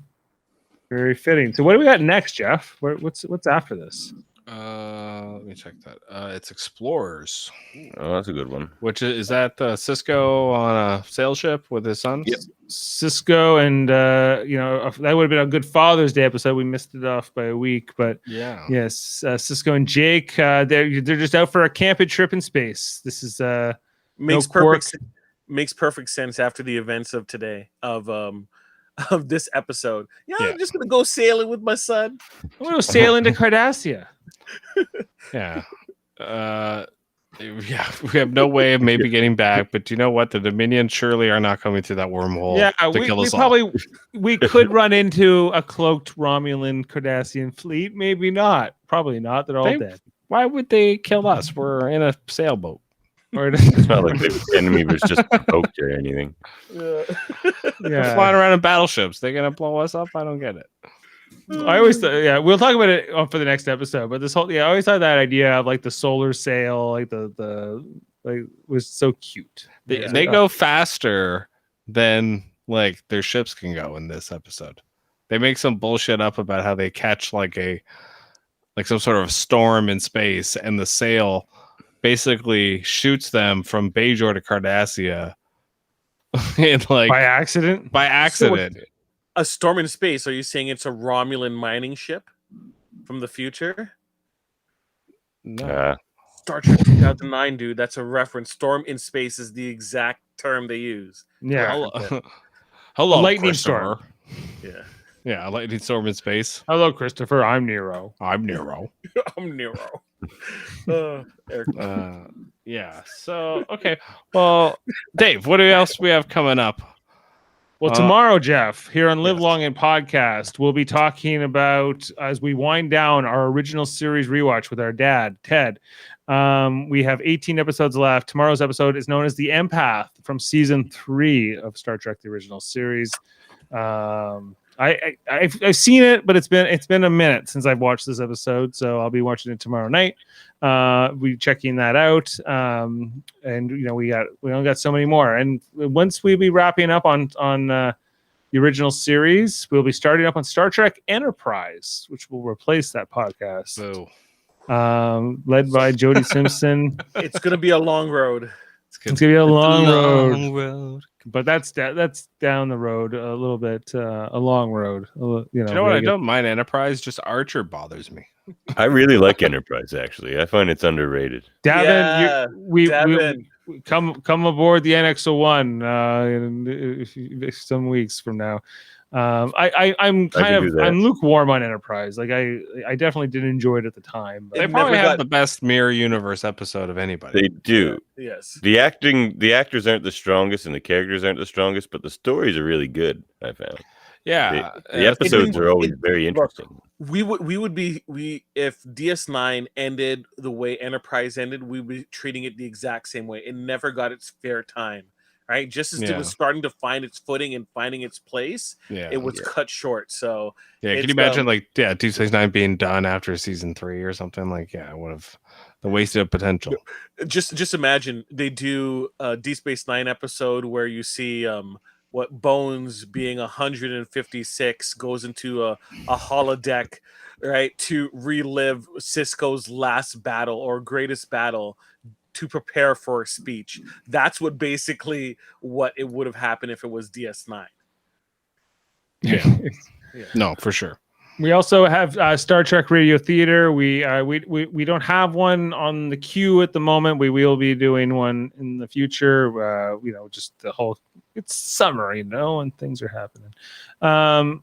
very fitting. So what do we got next, Jeff? What's after this? let me check that. It's Explorers, Oh, that's a good one. which is that Cisco on a sail ship with his sons. Yep. Cisco and that would have been a good Father's Day episode. We missed it off by a week, but Yeah. yes, Cisco and Jake, they're just out for a camping trip in space. This is Makes quark. perfect sense after the events of today of this episode. Yeah, Yeah. I'm just gonna go sailing with my son. I'm gonna sail into Cardassia. Yeah. Yeah, we have no way of maybe getting back, but you know what? The Dominion surely are not coming through that wormhole Yeah, to we kill us all. probably we could run into a cloaked Romulan Cardassian fleet. Maybe not. Probably not. They're all They- dead. Why would they kill us? We're in a sailboat. Or It's not like the enemy was just poked or anything. We're yeah. flying around in battleships. They're gonna blow us up. I don't get it. I always we'll talk about it for the next episode. But I always thought that idea of like the solar sail, like the was so cute. They go faster than like their ships can go in this episode. They make some bullshit up about how they catch like some sort of storm in space, and the sail basically shoots them from Bajor to Cardassia in like by accident. by accident. A storm in space. Are you saying it's a Romulan mining ship from the future? No. Star Trek 2009, dude. That's a reference. Storm in space is the exact term they use. Yeah. Hello, hello, lightning Christopher. Yeah. Yeah, a lightning storm in space. Hello, Christopher. I'm Nero. I'm Nero. I'm Nero. Eric. Yeah. So okay. Well, Dave, what else we have coming up? Well, tomorrow, Jeff, here on Live yes. Long and Podcast, we'll be talking about, as we wind down our original series rewatch with our dad, Ted. We have 18 episodes left. Tomorrow's episode is known as The Empath from season 3 of Star Trek: The Original Series. I've seen it, but it's been a minute since I've watched this episode, so I'll be watching it tomorrow night. We checking that out, and we only got so many more. And once we be wrapping up on the original series, we'll be starting up on Star Trek Enterprise, which will replace that podcast. So, led by Jody Simpson. It's gonna be a long road. It's gonna be a long road. But that's down the road a little bit, a long road. you know what? I don't mind Enterprise. Just Archer bothers me. I really like Enterprise. Actually, I find it's underrated. Davin, Davan. we come aboard the NX-01 in some weeks from now. I'm lukewarm on Enterprise. Like I definitely did enjoy it at the time. But They probably have the best mirror universe episode of anybody. They do. Yes. The actors aren't the strongest, and the characters aren't the strongest, but the stories are really good. I found. Yeah, The episodes are always very interesting. We would be if DS9 ended the way Enterprise ended, we would be treating it the exact same way. It never got its fair time. Right, just as it was starting to find its footing and finding its place, it was cut short. So can you imagine Deep Space Nine being done after season 3 or something? It would have the wasted potential. Just imagine they do a Deep Space Nine episode where you see what Bones being 156 goes into a holodeck, right, to relive Cisco's last battle or greatest battle, to prepare for a speech. That's what it would have happened if it was DS9. Yeah. No, for sure. We also have Star Trek Radio Theater. We don't have one on the queue at the moment. We will be doing one in the future. Just the whole, it's summer, and things are happening.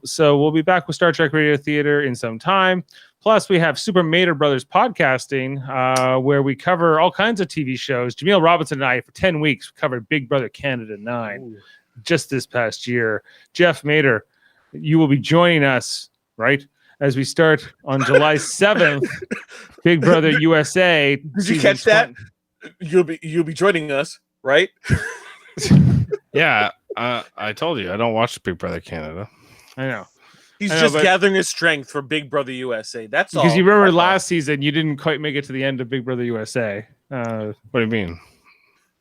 So we'll be back with Star Trek Radio Theater in some time. Plus, we have Super Mater Brothers Podcasting, where we cover all kinds of TV shows. Jaemeel Robinson and I, for 10 weeks, covered Big Brother Canada 9 just this past year. Jeff Mater, you will be joining us, right, as we start on July 7th, Big Brother USA. Did you catch that? You'll be joining us, right? Yeah, I told you I don't watch Big Brother Canada. I know. He's just gathering his strength for Big Brother USA. That's all. Because you remember last season, you didn't quite make it to the end of Big Brother USA. What do you mean?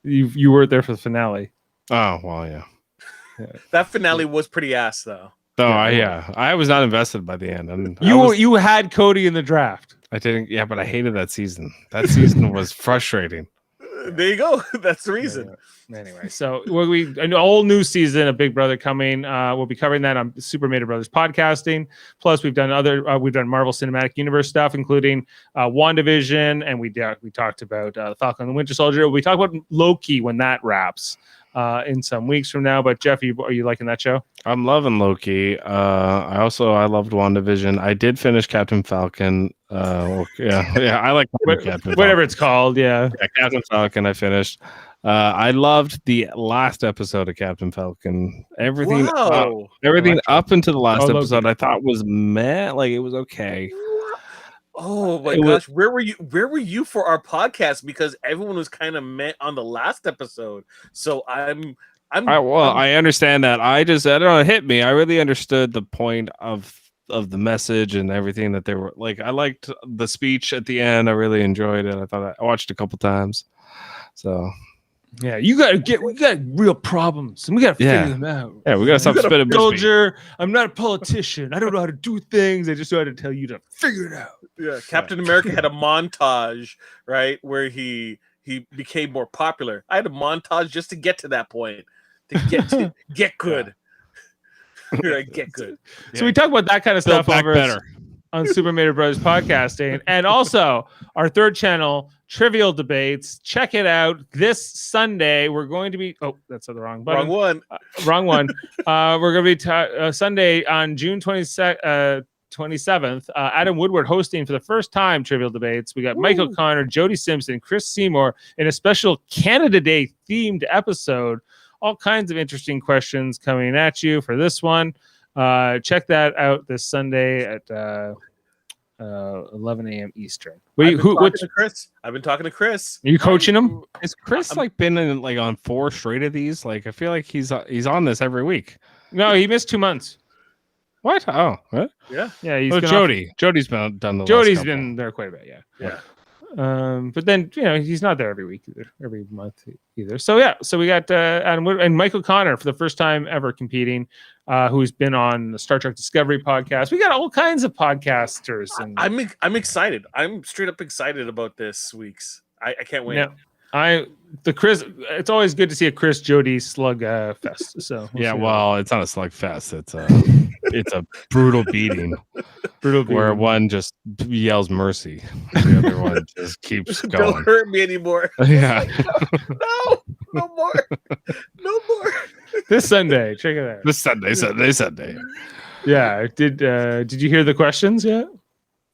You weren't there for the finale. Oh, well, yeah. That finale was pretty ass, though. Oh, I was not invested by the end. You had Cody in the draft. I didn't. Yeah, but I hated that season. That season was frustrating. There you go. That's the reason. Anyway, so an all new season of Big Brother coming. We'll be covering that on Super Mater Brothers Podcasting. Plus, we've done Marvel Cinematic Universe stuff, including WandaVision, and we talked about Falcon and the Winter Soldier. We talk about Loki when that wraps in some weeks from now. But Jeff, are you liking that show? I'm loving Loki. I loved WandaVision. I did finish Captain Falcon. I like Captain whatever Falcon. it's called. Yeah, Captain Falcon. I finished. I loved the last episode of Captain Falcon. Everything up until the last episode, I thought was meh. Like, it was okay. Oh my gosh, where were you for our podcast? Because everyone was kind of meh on the last episode. So I understand that. I don't know. It hit me. I really understood the point of the message and everything that they were like. I liked the speech at the end. I really enjoyed it. I watched it a couple times. So. Yeah, we got real problems, and we got to figure them out. Yeah, we got to stop spitting. Soldier, I'm not a politician. I don't know how to do things. I just know how to tell you to figure it out. Yeah, Captain America had a montage, right, where he became more popular. I had a montage just to get to that point, to get good. Get good. So we talk about that kind of stuff over on Super Mater Brothers Podcasting, and also our third channel, Trivial Debates. Check it out this Sunday. We're going to be that's the wrong button. Wrong one. We're going to be Sunday on June 27th. Adam Woodward hosting for the first time Trivial Debates. We got Mike O'Connor, Jody Simpson, Chris Seymour in a special Canada Day themed episode, all kinds of interesting questions coming at you for this one. Check that out this Sunday at 11 a.m. Eastern. I've been talking to Chris. I've been talking to Chris. Are you coaching him? Is Chris like been in like on 4 straight of these? Like I feel like he's on this every week. No, he missed 2 months. What? Oh, what? Yeah. Yeah, Jody's been done the. Jody's last couple. been there quite a bit. Yeah. Yeah. But then he's not there every week either, every month either. So yeah, so we got Adam Wood and Michael Connor for the first time ever competing, who's been on the Star Trek Discovery podcast. We got all kinds of podcasters. And I'm excited. I'm straight up excited about this week's. I can't wait. Chris. It's always good to see a Chris Jody slug fest. So it's not a slug fest. It's a brutal beating. Where one just yells mercy, the other one just keeps going. Don't hurt me anymore. Yeah. No more. This Sunday, check it out. This Sunday. Yeah. Did you hear the questions yet?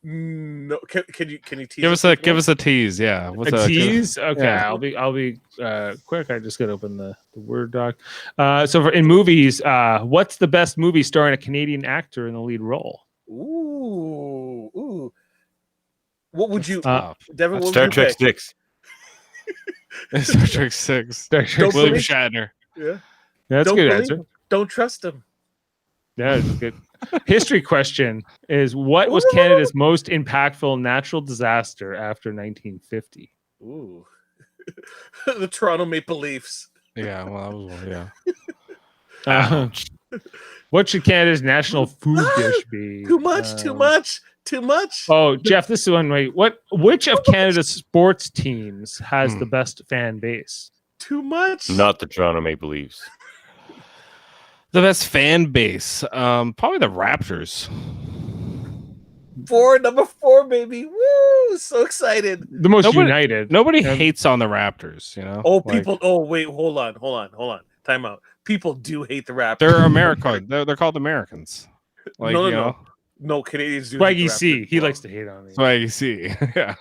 No. Can you tease? Give us a tease. Yeah. What's a tease? Okay. Yeah. I'll be quick. I just gotta open the Word doc. So in movies, what's the best movie starring a Canadian actor in the lead role? Ooh. What would you, Devin? Star Trek 6. Star Trek 6. Star Trek. William Shatner. Yeah. That's a good answer. Don't trust him. Yeah, that's good. History question is: what was Canada's most impactful natural disaster after 1950? Ooh, the Toronto Maple Leafs. Yeah, well, that was one. Yeah. What should Canada's national food dish be? Too much. Oh, Jeff, this is one. Wait, which of Canada's sports teams has the best fan base? Too much. Not the Toronto Maple Leafs. The best fan base, probably the Raptors. Number 4, baby. Woo! So excited. The most united. Nobody hates on the Raptors, you know. Oh, people. Wait. Hold on. Time out. People do hate the Raptors. They're American. They're called Americans. Like, No, Canadians do. Swaggy C. He likes to hate on me. Swaggy C. Yeah.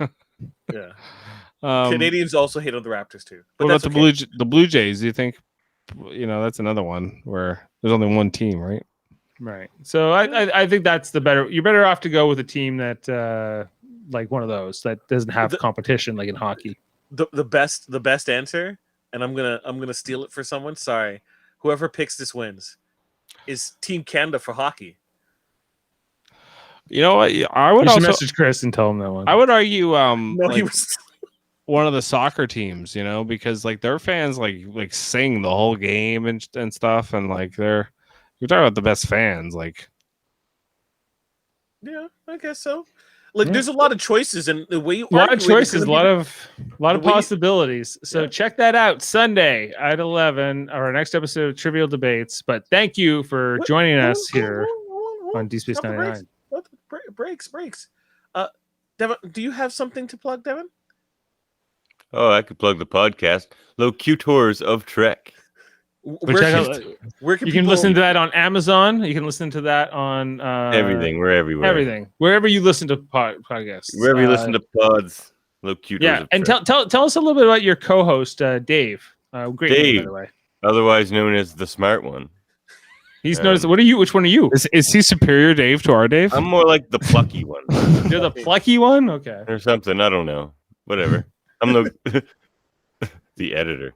Yeah. Canadians also hate on the Raptors too. But what about the Blue Jays? Do you think? That's another one where there's only one team, right? Right. So I think that's the better. You're better off to go with a team that like one of those that doesn't have competition like in hockey. The best answer, and I'm gonna steal it for someone. Sorry, whoever picks this wins. Is Team Canada for hockey? You know what? I would also message Chris and tell him that one. I would argue he was one of the soccer teams, because like their fans like sing the whole game and stuff, and like you're talking about the best fans, like. Yeah, I guess so. Like, there's a lot of choices, and the way you a lot of choices, a lot of possibilities. So check that out Sunday at 11, our next episode of Trivial Debates. But thank you for joining us here on D Space 99. Breaks. Devin, do you have something to plug, Devin? Oh, I could plug the podcast, Locutors of Trek. Where can you can listen to that on Amazon? You can listen to that on everything. We're everywhere. Everything, wherever you listen to podcasts. Wherever you listen to pods, Locutors. Yeah, of and Trek. tell us a little bit about your co-host, Dave. Great Dave, name, by the way. Otherwise known as the smart one. He's noticed. What are you? Which one are you? Is he superior Dave to our Dave? I'm more like the plucky one. You're the plucky one, okay, or something. I don't know. Whatever. I'm the editor.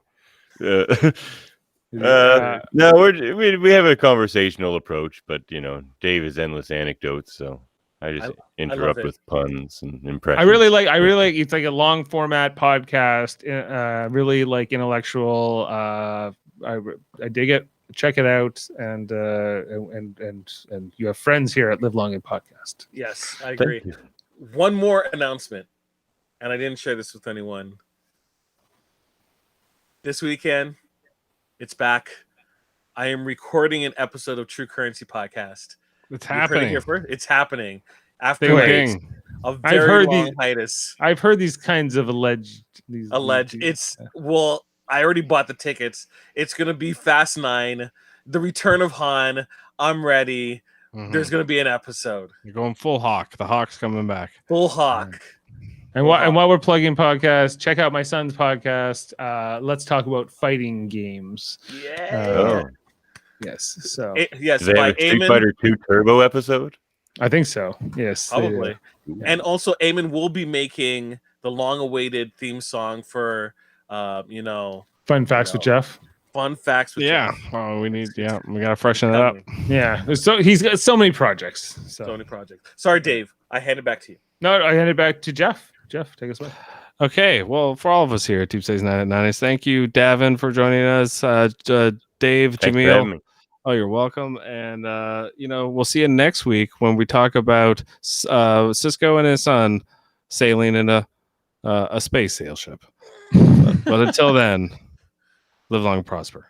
No, we have a conversational approach, but Dave is endless anecdotes, so I just interrupt with puns and impressions. I really like. It's like a long format podcast. Really like intellectual. I dig it. Check it out, and you have friends here at Live Long and Podcast. Yes, I agree. One more announcement, and I didn't share this with anyone. This weekend, it's back. I am recording an episode of True Currency Podcast. It's happening. Here first. It's happening after a very long hiatus. I've heard these kinds of alleged. I already bought the tickets. It's gonna be Fast 9, the return of Han. I'm ready. Mm-hmm. There's gonna be an episode. You're going full Hawk. The Hawk's coming back. Full Hawk. And while we're plugging podcasts, check out my son's podcast. Let's talk about fighting games. Yeah. Yes. So yes, Do they have a Street Fighter 2 Turbo episode? I think so. Yes, probably. And also, Eamon will be making the long-awaited theme song for, Fun Facts with Jeff. Fun Facts with Jeff. Oh, we gotta freshen it up. Yeah. So he's got so many projects. So many projects. Sorry, Dave. I hand it back to you. No, I hand it back to Jeff. Jeff, take us away. Okay, well, for all of us here at Tuesdays 9 at 9, thank you, Davan, for joining us. Dave, Thanks for Jaemeel. having me. Oh, you're welcome. And we'll see you next week when we talk about Cisco and his son sailing in a space sail ship. But until then, live long and prosper.